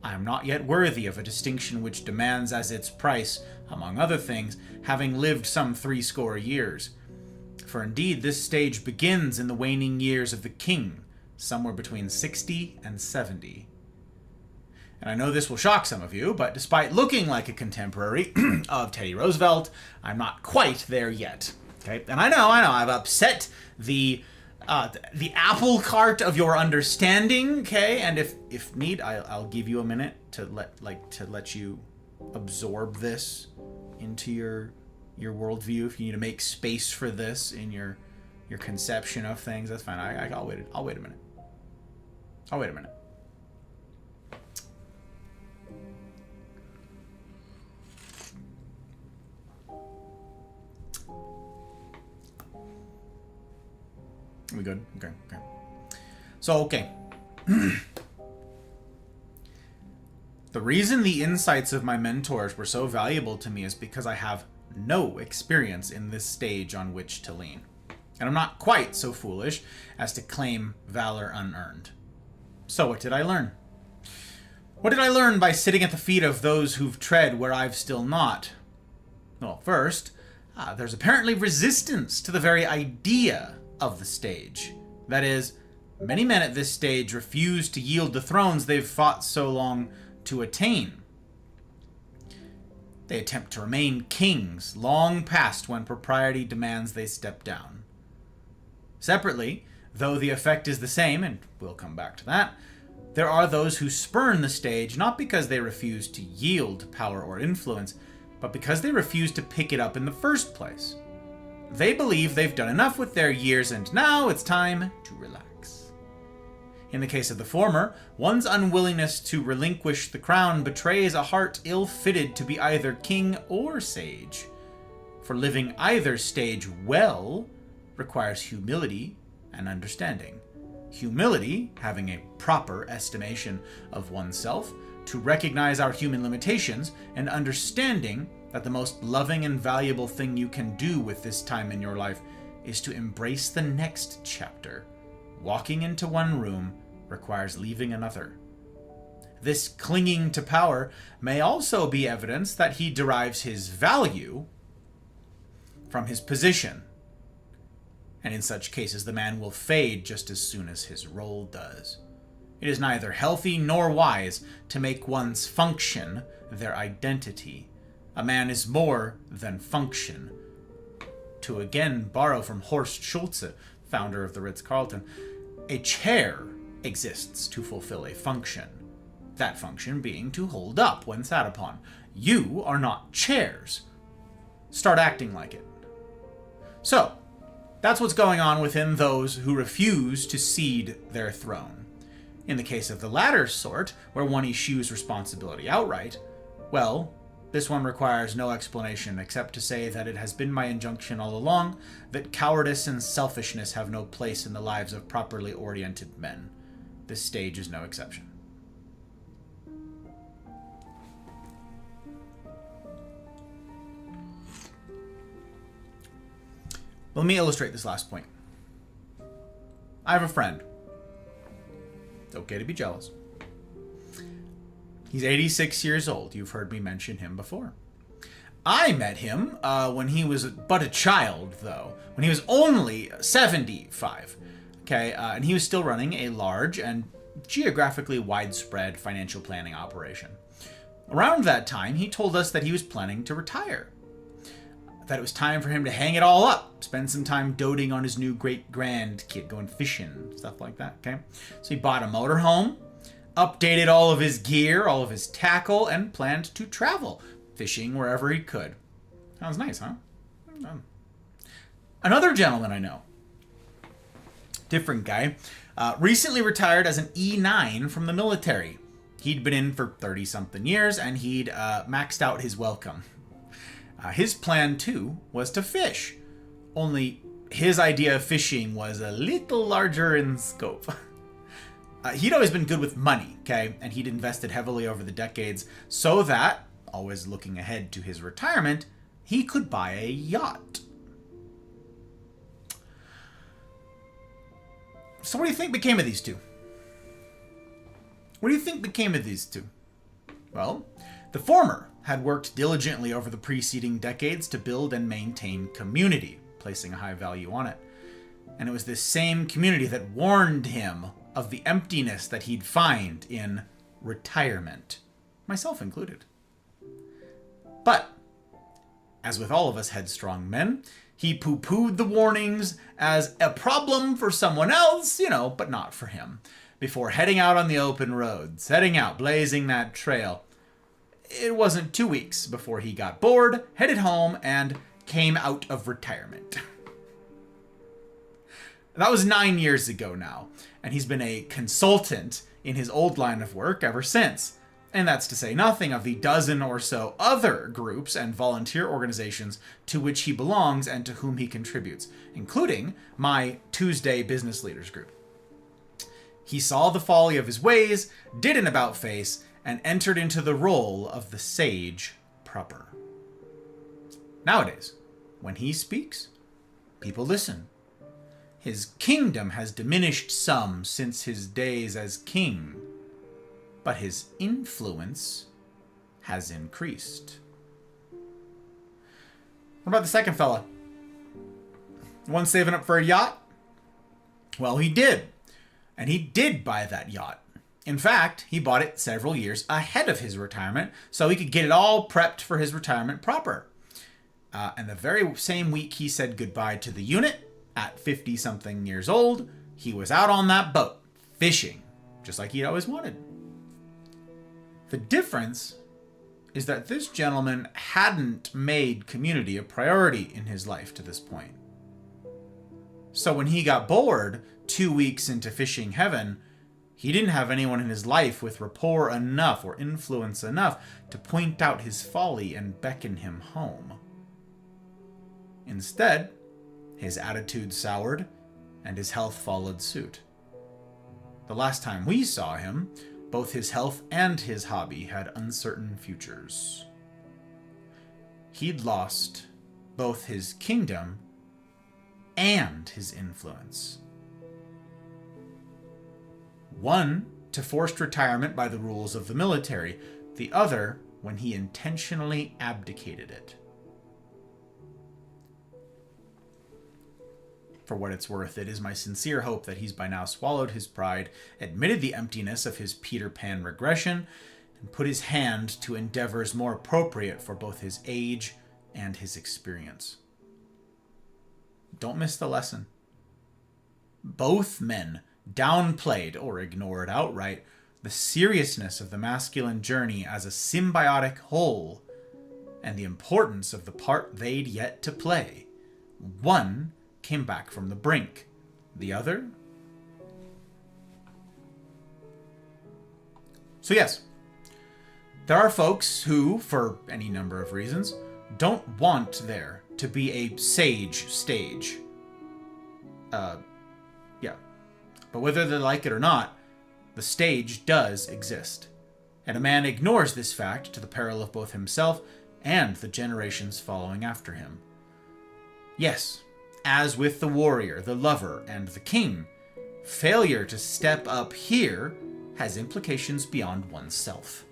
I am not yet worthy of a distinction which demands as its price, among other things, having lived some 60 years. For indeed this stage begins in the waning years of the king, somewhere between 60 and 70. And I know this will shock some of you, but despite looking like a contemporary of Teddy Roosevelt, I'm not quite there yet. Okay, and I know, I've upset the apple cart of your understanding. Okay, and if need, I'll give you a minute to let you absorb this into your worldview. If you need to make space for this in your conception of things, that's fine. I'll wait a minute. I'll wait a minute. We good? Okay. So, okay. The reason the insights of my mentors were so valuable to me is because I have no experience in this stage on which to lean. And I'm not quite so foolish as to claim valor unearned. So what did I learn? What did I learn by sitting at the feet of those who've tread where I've still not? Well, first, there's apparently resistance to the very idea of the stage. That is, many men at this stage refuse to yield the thrones they've fought so long to attain. They attempt to remain kings long past when propriety demands they step down. Separately, though the effect is the same, and we'll come back to that, there are those who spurn the stage not because they refuse to yield power or influence, but because they refuse to pick it up in the first place. They believe they've done enough with their years and now it's time to relax. In the case of the former, one's unwillingness to relinquish the crown betrays a heart ill-fitted to be either king or sage. For living either stage well requires humility and understanding. Humility, having a proper estimation of oneself, to recognize our human limitations, and understanding that the most loving and valuable thing you can do with this time in your life is to embrace the next chapter. Walking into one room requires leaving another. This clinging to power may also be evidence that he derives his value from his position. And in such cases, the man will fade just as soon as his role does. It is neither healthy nor wise to make one's function their identity. A man is more than function. To again borrow from Horst Schulze, founder of the Ritz-Carlton, a chair exists to fulfill a function. That function being to hold up when sat upon. You are not chairs. Start acting like it. So, that's what's going on within those who refuse to cede their throne. In the case of the latter sort, where one eschews responsibility outright, well, This one requires no explanation except to say that it has been my injunction all along that cowardice and selfishness have no place in the lives of properly oriented men. This stage is no exception. Let me illustrate this last point. I have a friend. It's okay to be jealous. He's 86 years old. You've heard me mention him before. I met him when he was but a child, though. When he was only 75. Okay, and he was still running a large and geographically widespread financial planning operation. Around that time, he told us that he was planning to retire. That it was time for him to hang it all up, spend some time doting on his new great-grandkid, going fishing, stuff like that, okay? So he bought a motorhome, updated all of his gear, all of his tackle, and planned to travel, fishing wherever he could. Sounds nice, huh? Another gentleman I know, different guy, recently retired as an E9 from the military. He'd been in for 30-something years, and he'd maxed out his welcome. His plan, too, was to fish. Only his idea of fishing was a little larger in scope. He'd always been good with money, okay? And he'd invested heavily over the decades so that, always looking ahead to his retirement, he could buy a yacht. So what do you think became of these two? What do you think became of these two? Well, the former had worked diligently over the preceding decades to build and maintain community, placing a high value on it. And it was this same community that warned him of the emptiness that he'd find in retirement, myself included. But, as with all of us headstrong men, he poo-pooed the warnings as a problem for someone else, but not for him, before heading out on the open road, setting out, blazing that trail. It wasn't 2 weeks before he got bored, headed home, and came out of retirement. That was 9 years ago now, and he's been a consultant in his old line of work ever since. And that's to say nothing of the dozen or so other groups and volunteer organizations to which he belongs and to whom he contributes, including my Tuesday Business Leaders group. He saw the folly of his ways, did an about-face, and entered into the role of the sage proper. Nowadays, when he speaks, people listen. His kingdom has diminished some since his days as king, but his influence has increased. What about the second fella? The one saving up for a yacht? Well, he did. And he did buy that yacht. In fact, he bought it several years ahead of his retirement so he could get it all prepped for his retirement proper. And the very same week he said goodbye to the unit, at 50-something years old, he was out on that boat, fishing, just like he'd always wanted. The difference is that this gentleman hadn't made community a priority in his life to this point. So when he got bored 2 weeks into fishing heaven, he didn't have anyone in his life with rapport enough or influence enough to point out his folly and beckon him home. Instead, his attitude soured and his health followed suit. The last time we saw him, both his health and his hobby had uncertain futures. He'd lost both his kingdom and his influence. One to forced retirement by the rules of the military, the other when he intentionally abdicated it. For what it's worth, it is my sincere hope that he's by now swallowed his pride, admitted the emptiness of his Peter Pan regression, and put his hand to endeavors more appropriate for both his age and his experience. Don't miss the lesson. Both men downplayed, or ignored outright, the seriousness of the masculine journey as a symbiotic whole, and the importance of the part they'd yet to play. One came back from the brink. The other? So yes, There are folks who, for any number of reasons, don't want there to be a sage stage. Yeah. But whether they like it or not, the stage does exist. And a man ignores this fact to the peril of both himself and the generations following after him. Yes, as with the warrior, the lover, and the king, failure to step up here has implications beyond oneself.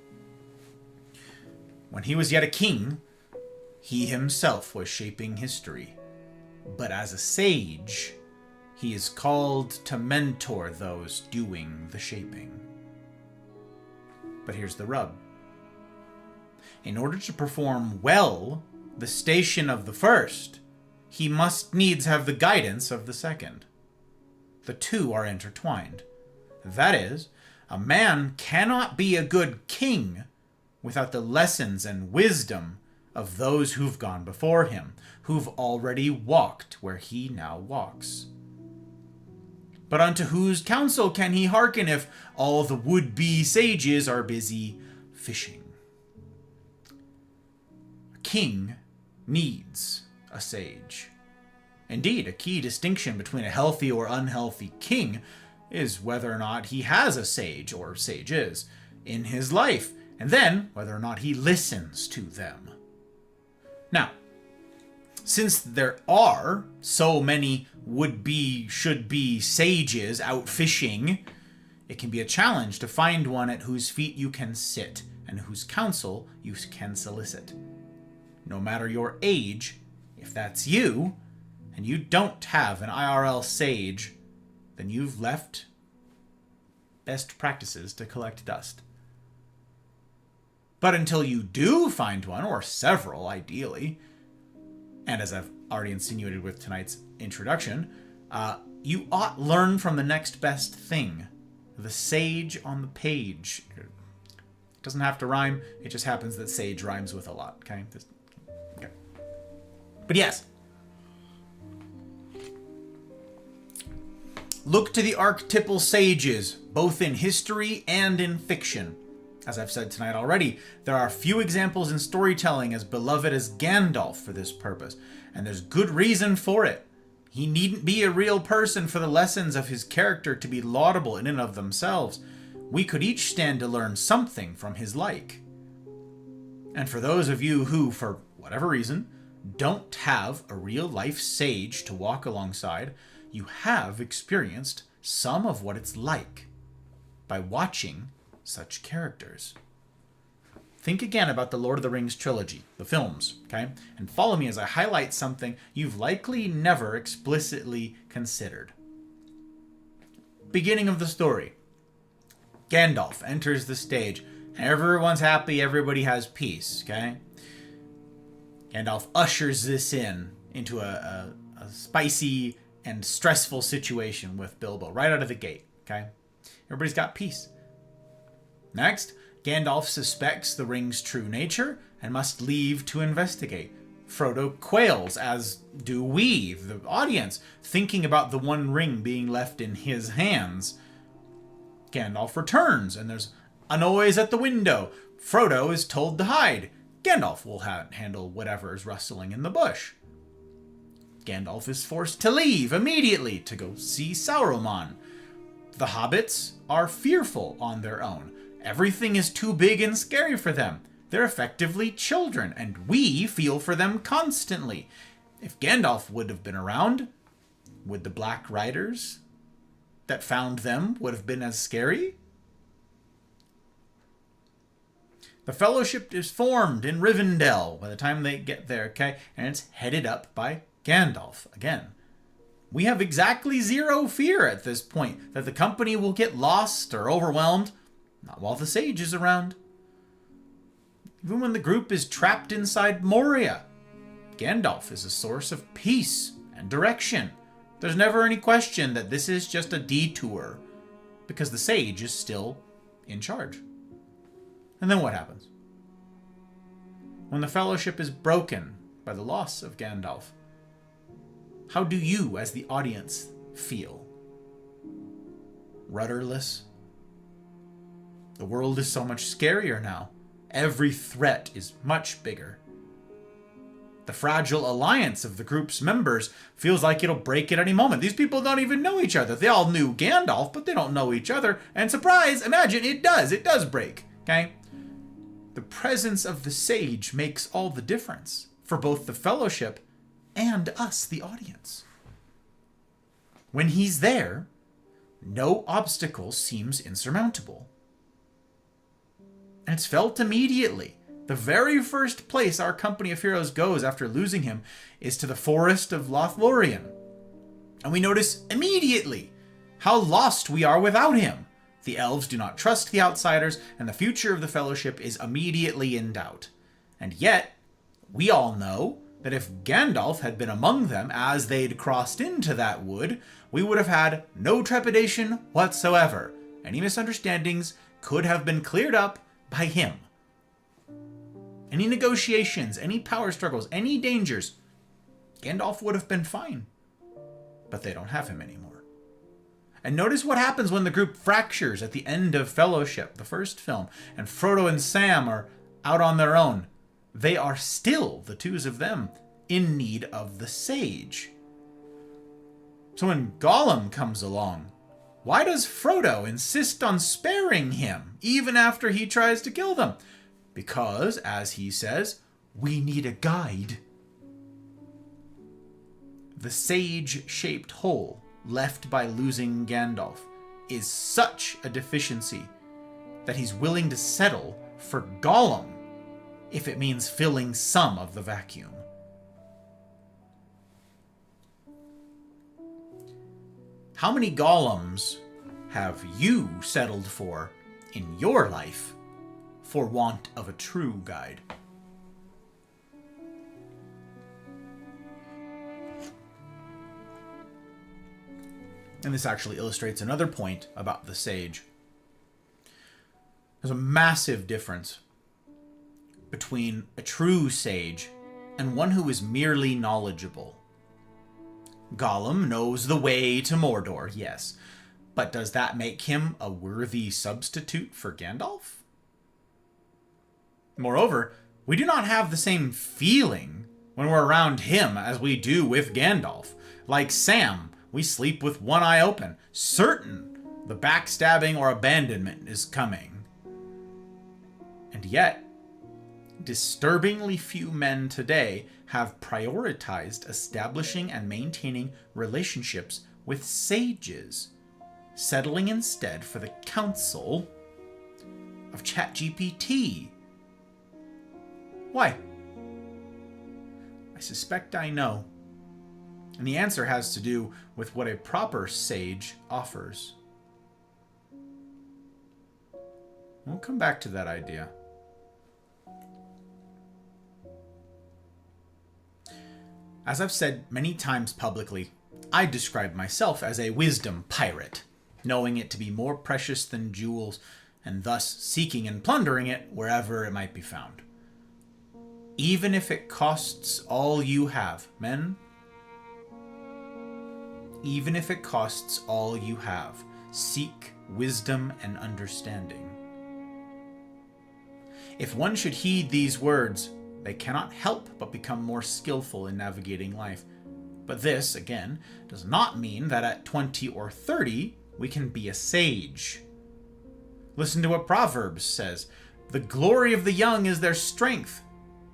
When he was yet a king, he himself was shaping history. But as a sage, he is called to mentor those doing the shaping. But here's the rub. In order to perform well the station of the first, he must needs have the guidance of the second. The two are intertwined. That is, a man cannot be a good king without the lessons and wisdom of those who've gone before him, who've already walked where he now walks. But unto whose counsel can he hearken if all the would-be sages are busy fishing? A king needs a sage. Indeed, a key distinction between a healthy or unhealthy king is whether or not he has a sage, or sages, in his life, and then whether or not he listens to them. Now, since there are so many would-be, should-be sages out fishing, it can be a challenge to find one at whose feet you can sit and whose counsel you can solicit. No matter your age, if that's you, and you don't have an IRL sage, then you've left best practices to collect dust. But until you do find one, or several ideally, and as I've already insinuated with tonight's introduction, you ought learn from the next best thing. The sage on the page. It doesn't have to rhyme, it just happens that sage rhymes with a lot, okay? Okay. But yes. Look to the archetypal sages, both in history and in fiction. As I've said tonight already, there are few examples in storytelling as beloved as Gandalf for this purpose, and there's good reason for it. He needn't be a real person for the lessons of his character to be laudable in and of themselves. We could each stand to learn something from his like. And for those of you who, for whatever reason, don't have a real-life sage to walk alongside, you have experienced some of what it's like by watching such characters. Think again about the Lord of the Rings trilogy, the films, okay? And follow me as I highlight something you've likely never explicitly considered. Beginning of the story. Gandalf enters the stage. Everyone's happy, everybody has peace, okay? Gandalf ushers this into a spicy and stressful situation with Bilbo right out of the gate, okay? Everybody's got peace. Next, Gandalf suspects the ring's true nature and must leave to investigate. Frodo quails, as do we, the audience, thinking about the one ring being left in his hands. Gandalf returns, and there's a noise at the window. Frodo is told to hide. Gandalf will handle whatever is rustling in the bush. Gandalf is forced to leave immediately to go see Sauron. The hobbits are fearful on their own. Everything is too big and scary for them. They're effectively children, and we feel for them constantly. If Gandalf would have been around, would the Black Riders that found them would have been as scary? The Fellowship is formed in Rivendell by the time they get there, okay? And it's headed up by Gandalf again. We have exactly zero fear at this point that the company will get lost or overwhelmed. Not while the sage is around. Even when the group is trapped inside Moria, Gandalf is a source of peace and direction. There's never any question that this is just a detour, because the sage is still in charge. And then what happens? When the Fellowship is broken by the loss of Gandalf, how do you, as the audience, feel? Rudderless? The world is so much scarier now. every threat is much bigger. The fragile alliance of the group's members feels like it'll break at any moment. These people don't even know each other. They all knew Gandalf, but they don't know each other. And surprise, imagine, it does. It does break, okay? The presence of the sage makes all the difference for both the Fellowship and us, the audience. When he's there, no obstacle seems insurmountable. And it's felt immediately. The very first place our company of heroes goes after losing him is to the forest of Lothlorien. And we notice immediately how lost we are without him. The elves do not trust the outsiders, and the future of the Fellowship is immediately in doubt. And yet, we all know that if Gandalf had been among them as they'd crossed into that wood, we would have had no trepidation whatsoever. Any misunderstandings could have been cleared up by him. Any negotiations, any power struggles, any dangers, Gandalf would have been fine. But they don't have him anymore. And notice what happens when the group fractures at the end of Fellowship, the first film, and Frodo and Sam are out on their own. They are still, the twos of them, in need of the sage. So when Gollum comes along, why does Frodo insist on sparing him, even after he tries to kill them? Because, as he says, we need a guide. The sage-shaped hole left by losing Gandalf is such a deficiency that he's willing to settle for Gollum if it means filling some of the vacuum. How many Gollums have you settled for in your life for want of a true guide? And this actually illustrates another point about the sage. There's a massive difference between a true sage and one who is merely knowledgeable. Gollum knows the way to Mordor, yes, but does that make him a worthy substitute for Gandalf? Moreover, we do not have the same feeling when we're around him as we do with Gandalf. Like Sam, we sleep with one eye open, certain the backstabbing or abandonment is coming. And yet, disturbingly few men today have prioritized establishing and maintaining relationships with sages, settling instead for the counsel of ChatGPT. Why? I suspect I know. And the answer has to do with what a proper sage offers. We'll come back to that idea. As I've said many times publicly, I describe myself as a wisdom pirate, knowing it to be more precious than jewels, and thus seeking and plundering it wherever it might be found. Even if it costs all you have, men, even if it costs all you have, seek wisdom and understanding. If one should heed these words, they cannot help but become more skillful in navigating life. But this, again, does not mean that at 20 or 30, we can be a sage. Listen to what Proverbs says. The glory of the young is their strength.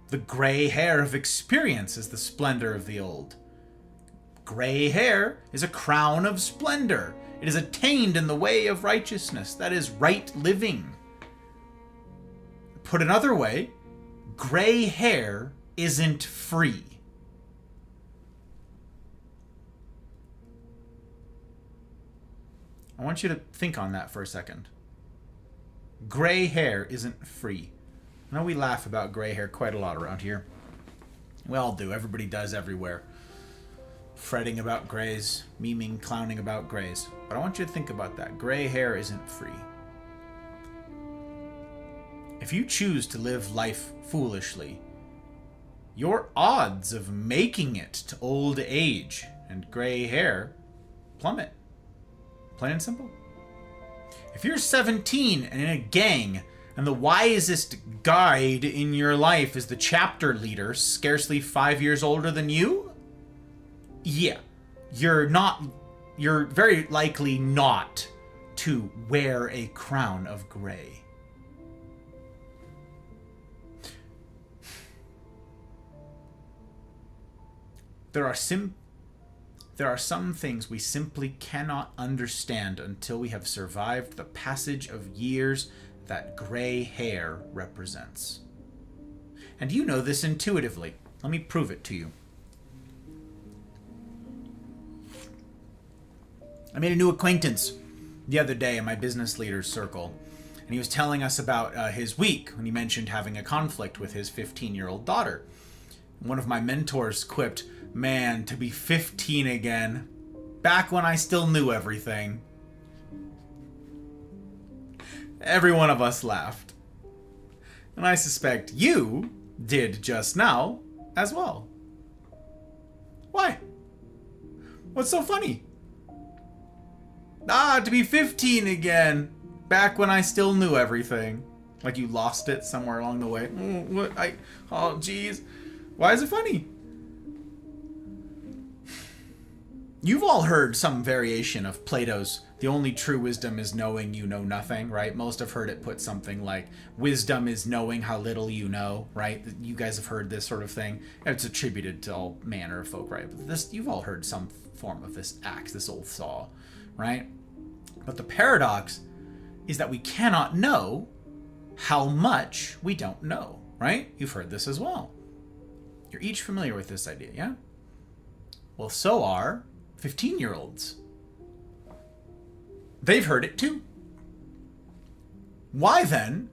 The gray hair of experience is the splendor of the old. Gray hair is a crown of splendor. It is attained in the way of righteousness, that is, right living. Put another way, gray hair isn't free. I want you to think on that for a second. Gray hair isn't free. I know we laugh about gray hair quite a lot around here. We all do. Everybody does everywhere. Fretting about grays, memeing, clowning about grays. But I want you to think about that. Gray hair isn't free. If you choose to live life foolishly, your odds of making it to old age and gray hair plummet. Plain and simple. If you're 17 and in a gang And the wisest guide in your life is the chapter leader, scarcely 5 years older than you? Yeah. You're very likely not to wear a crown of gray. There are some things we simply cannot understand until we have survived the passage of years that gray hair represents. And you know this intuitively. Let me prove it to you. I made a new acquaintance the other day in my business leaders circle, and he was telling us about his week when he mentioned having a conflict with his 15-year-old daughter. One of my mentors quipped, "Man, to be 15 again, back when I still knew everything." Every one of us laughed. And I suspect you did just now as well. Why? What's so funny? To be 15 again, back when I still knew everything. Like you lost it somewhere along the way. Oh, geez. Why is it funny? You've all heard some variation of Plato's "the only true wisdom is knowing you know nothing," right? Most have heard it put something like, "Wisdom is knowing how little you know," right? You guys have heard this sort of thing. It's attributed to all manner of folk, right? But you've all heard some form of this axe, this old saw, right? But the paradox is that we cannot know how much we don't know, right? You've heard this as well. You're each familiar with this idea, yeah? Well, so are 15-year-olds. They've heard it too. Why then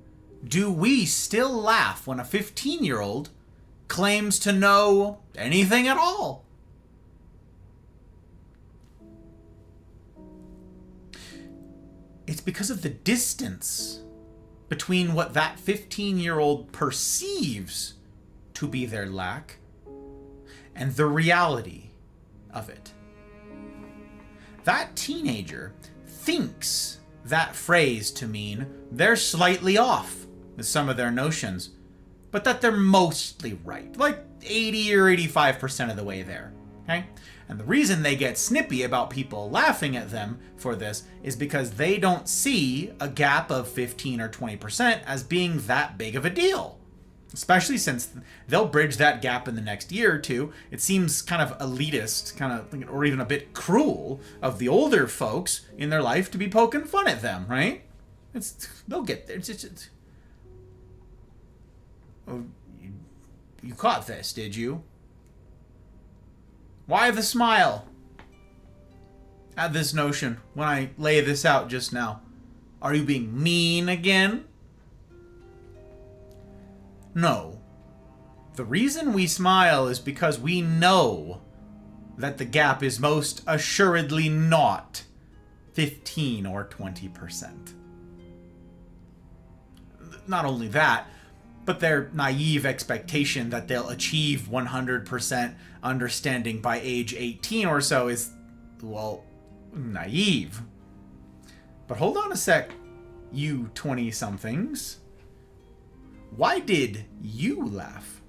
do we still laugh when a 15-year-old claims to know anything at all? It's because of the distance between what that 15-year-old perceives to be their lack and the reality of it. That teenager thinks that phrase to mean they're slightly off with some of their notions, but that they're mostly right, like 80 or 85% of the way there, okay? And the reason they get snippy about people laughing at them for this is because they don't see a gap of 15 or 20% as being that big of a deal. Especially since they'll bridge that gap in the next year or two. It seems kind of elitist, or even a bit cruel of the older folks in their life to be poking fun at them, right? They'll get there. Oh, you caught this, did you? Why the smile at this notion when I lay this out just now? Are you being mean again? No. The reason we smile is because we know that the gap is most assuredly not 15 or 20%. Not only that, but their naive expectation that they'll achieve 100% understanding by age 18 or so is, well, naive. But hold on a sec, you 20-somethings. Why did you laugh?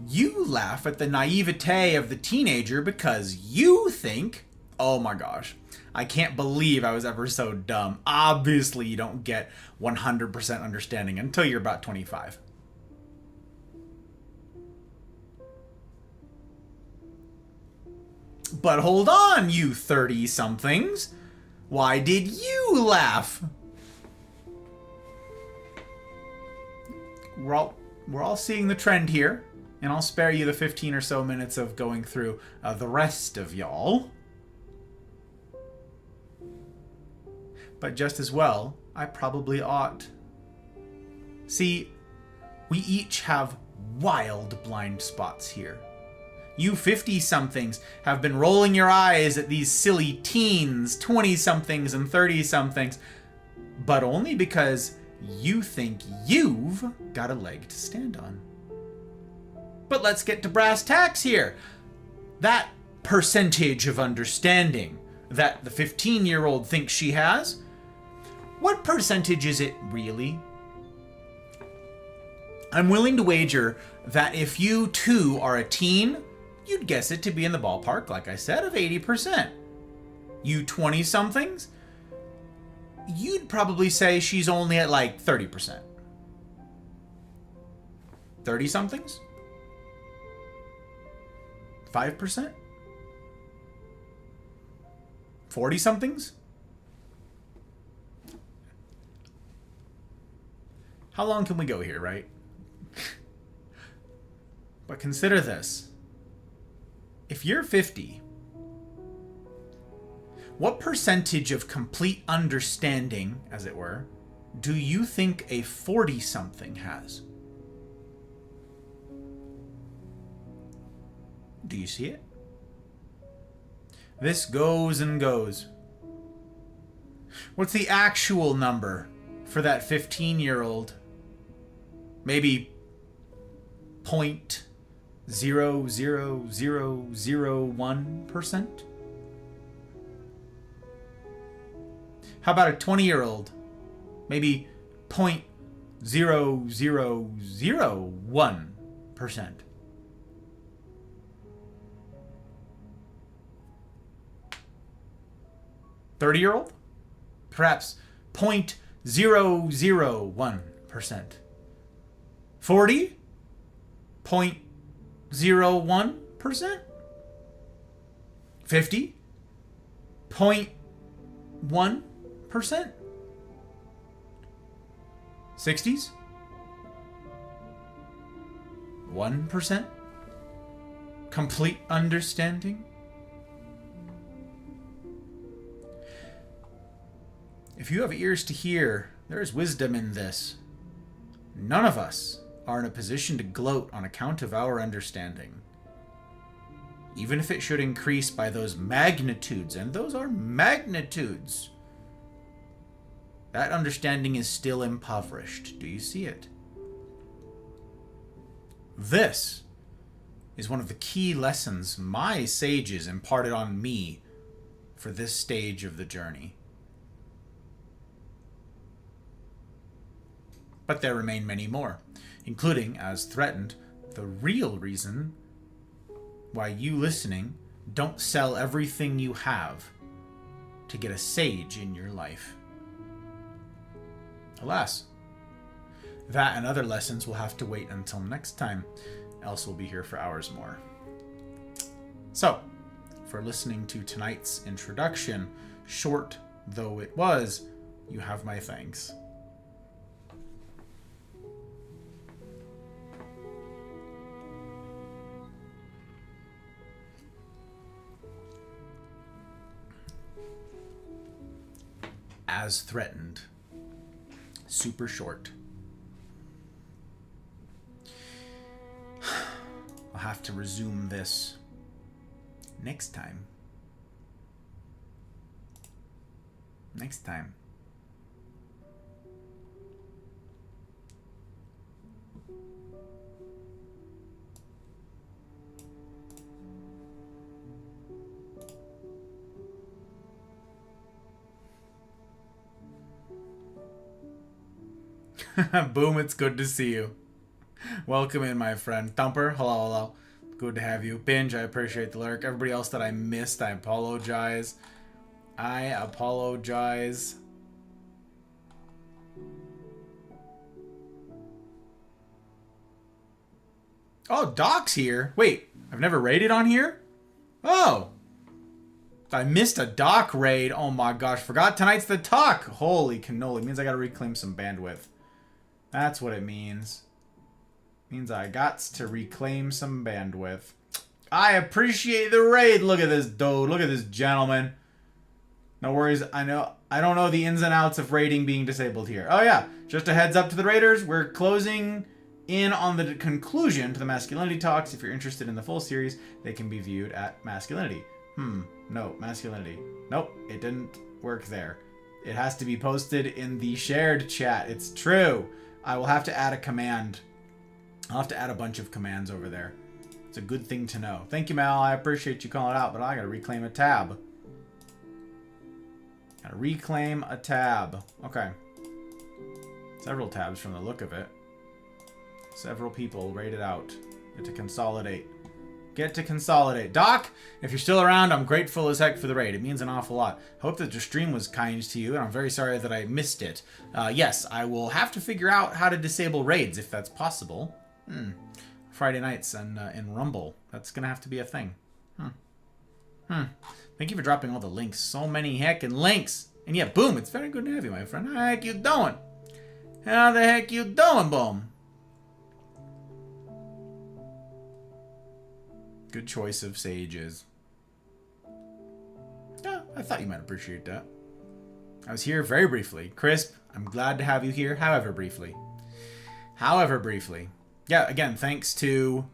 You laugh at the naivete of the teenager because you think, oh my gosh, I can't believe I was ever so dumb. Obviously, you don't get 100% understanding until you're about 25. But hold on, you 30-somethings. Why did you laugh? We're all seeing the trend here, and I'll spare you the 15 or so minutes of going through the rest of y'all. But just as well, I probably ought. See, we each have wild blind spots here. You 50-somethings have been rolling your eyes at these silly teens, 20-somethings, and 30-somethings, but only because you think you've got a leg to stand on. But let's get to brass tacks here. That percentage of understanding that the 15-year-old thinks she has. What percentage is it really? I'm willing to wager that if you too are a teen, you'd guess it to be in the ballpark, like I said, of 80%. You 20-somethings, you'd probably say she's only at like 30%. 30-somethings? 5%? 40-somethings? How long can we go here, right? But consider this. If you're 50, what percentage of complete understanding, as it were, do you think a 40-something has? Do you see it? This goes and goes. What's the actual number for that 15-year-old? Maybe 0.00001%? How about a 20-year-old? Maybe 0.0001%. $30-year-old? Perhaps 0.001%. 40? 0.01%? 50? 0.1%? 60s? 1%? Complete understanding? If you have ears to hear, there is wisdom in this. None of us are in a position to gloat on account of our understanding. Even if it should increase by those magnitudes, and those are magnitudes, that understanding is still impoverished. Do you see it? This is one of the key lessons my sages imparted on me for this stage of the journey. But there remain many more, including, as threatened, the real reason why you listening don't sell everything you have to get a sage in your life. Alas, that and other lessons will have to wait until next time, else we'll be here for hours more. So, for listening to tonight's introduction, short though it was, you have my thanks. As threatened. Super short. I'll have to resume this next time. Next time. Boom, it's good to see you. Welcome in, my friend. Thumper, hello, hello. Good to have you. Binge, I appreciate the lurk. Everybody else that I missed, I apologize. I apologize. Oh, Doc's here. Wait, I've never raided on here? Oh. I missed a Doc raid. Oh my gosh, forgot tonight's the talk. Holy cannoli. Means I gotta reclaim some bandwidth. That's what it means. Means I got to reclaim some bandwidth. I appreciate the raid. Look at this dude. Look at this gentleman. No worries. I don't know the ins and outs of raiding being disabled here. Oh yeah. Just a heads up to the raiders. We're closing in on the conclusion to the masculinity talks. If you're interested in the full series, they can be viewed at masculinity. No, masculinity. Nope. It didn't work there. It has to be posted in the shared chat. It's true. I will have to add a command. I'll have to add a bunch of commands over there. It's a good thing to know. Thank you, Mal. I appreciate you calling it out, but I gotta reclaim a tab. Gotta reclaim a tab. Okay. Several tabs from the look of it. Several people raided out. Get to consolidate. Get to consolidate. Doc, if you're still around, I'm grateful as heck for the raid. It means an awful lot. Hope that your stream was kind to you, and I'm very sorry that I missed it. Yes, I will have to figure out how to disable raids if that's possible. Friday nights and in Rumble. That's going to have to be a thing. Thank you for dropping all the links. So many heckin' links. And yeah, boom, it's very good to have you, my friend. How the heck you doing? How the heck you doing, boom? Good choice of sages. Yeah, I thought you might appreciate that. I was here very briefly. Crisp, I'm glad to have you here, however briefly. However briefly. Yeah, again, thanks to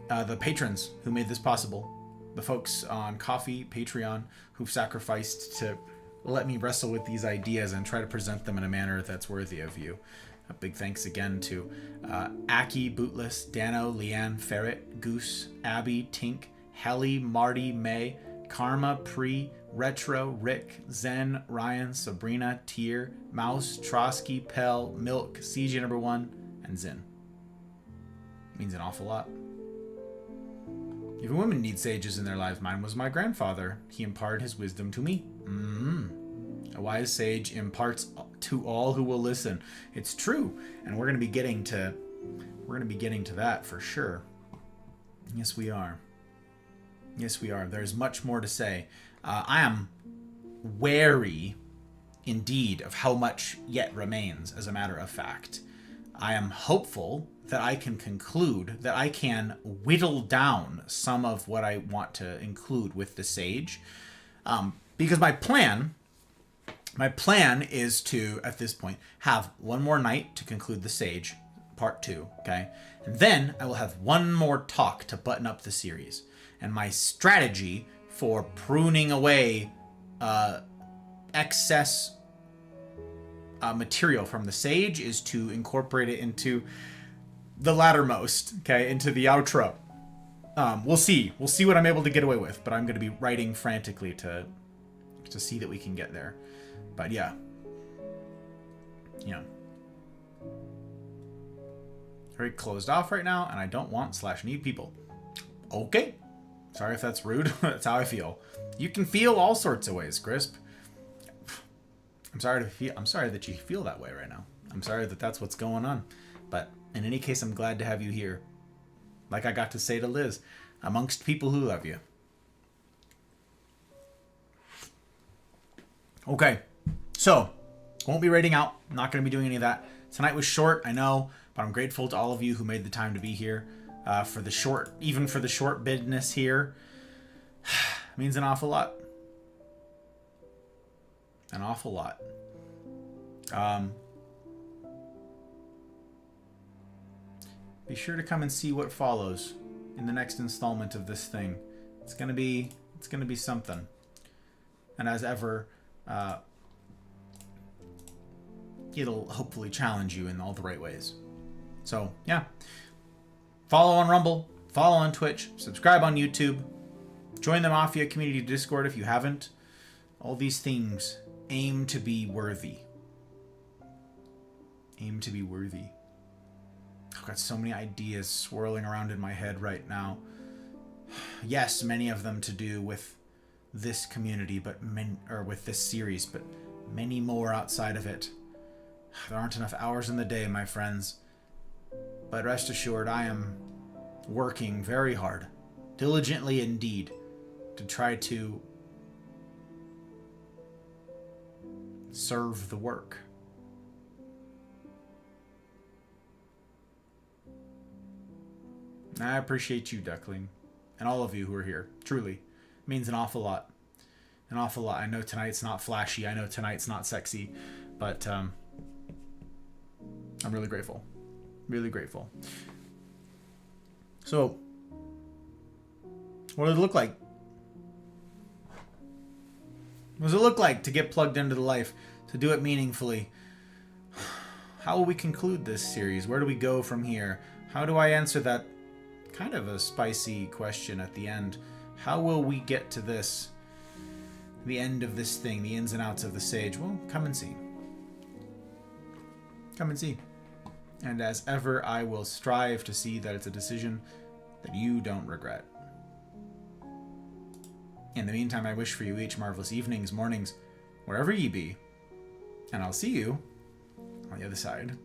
the patrons who made this possible. The folks on Ko-fi, Patreon, who've sacrificed to let me wrestle with these ideas and try to present them in a manner that's worthy of you. A big thanks again to Aki, Bootless, Dano, Leanne, Ferret, Goose, Abby, Tink, Helly, Marty, May, Karma, Pre, Retro, Rick, Zen, Ryan, Sabrina, Tier, Mouse, Trotsky, Pell, Milk, CG number 1, and Zin. It means an awful lot. Even women need sages in their lives. Mine was my grandfather. He imparted his wisdom to me. A wise sage imparts to all who will listen. It's true, and we're going to be getting to that for sure. Yes, we are. Yes, we are. There's much more to say. I am wary, indeed, of how much yet remains. As a matter of fact, I am hopeful that I can conclude that I can whittle down some of what I want to include with the sage, because my plan is to, at this point, have one more night to conclude the sage, part 2, okay? And then I will have one more talk to button up the series. And my strategy for pruning away excess material from the sage is to incorporate it into the lattermost, okay, into the outro. We'll see what I'm able to get away with, but I'm going to be writing frantically to see that we can get there. But yeah. Very closed off right now, and I don't want / need people. Okay. Sorry if that's rude. That's how I feel. You can feel all sorts of ways, Crisp. I'm sorry that you feel that way right now. I'm sorry that that's what's going on. But in any case, I'm glad to have you here. Like I got to say to Liz, amongst people who love you. Okay. So, won't be raiding out. Not going to be doing any of that. Tonight was short, I know, but I'm grateful to all of you who made the time to be here. For the short bidness here. It means an awful lot. An awful lot. Be sure to come and see what follows in the next installment of this thing. It's gonna be something. And as ever, it'll hopefully challenge you in all the right ways. So, yeah. Follow on Rumble, follow on Twitch, subscribe on YouTube, join the Mafia Community Discord if you haven't. All these things aim to be worthy. Aim to be worthy. I've got so many ideas swirling around in my head right now. Yes, many of them to do with this community, with this series, but many more outside of it. There aren't enough hours in the day, my friends. But rest assured, I am working very hard, diligently indeed, to try to serve the work. I appreciate you, Duckling, and all of you who are here. Truly, it means an awful lot. An awful lot. I know tonight's not flashy. I know tonight's not sexy, but I'm really grateful. Really grateful. So, what does it look like? What does it look like to get plugged into the life, to do it meaningfully? How will we conclude this series? Where do we go from here? How do I answer that kind of a spicy question at the end? How will we get to this the end of this thing, the ins and outs of the sage, well, come and see. Come and see. And as ever, I will strive to see that it's a decision that you don't regret. In the meantime, I wish for you each marvelous evenings, mornings, wherever ye be. And I'll see you on the other side.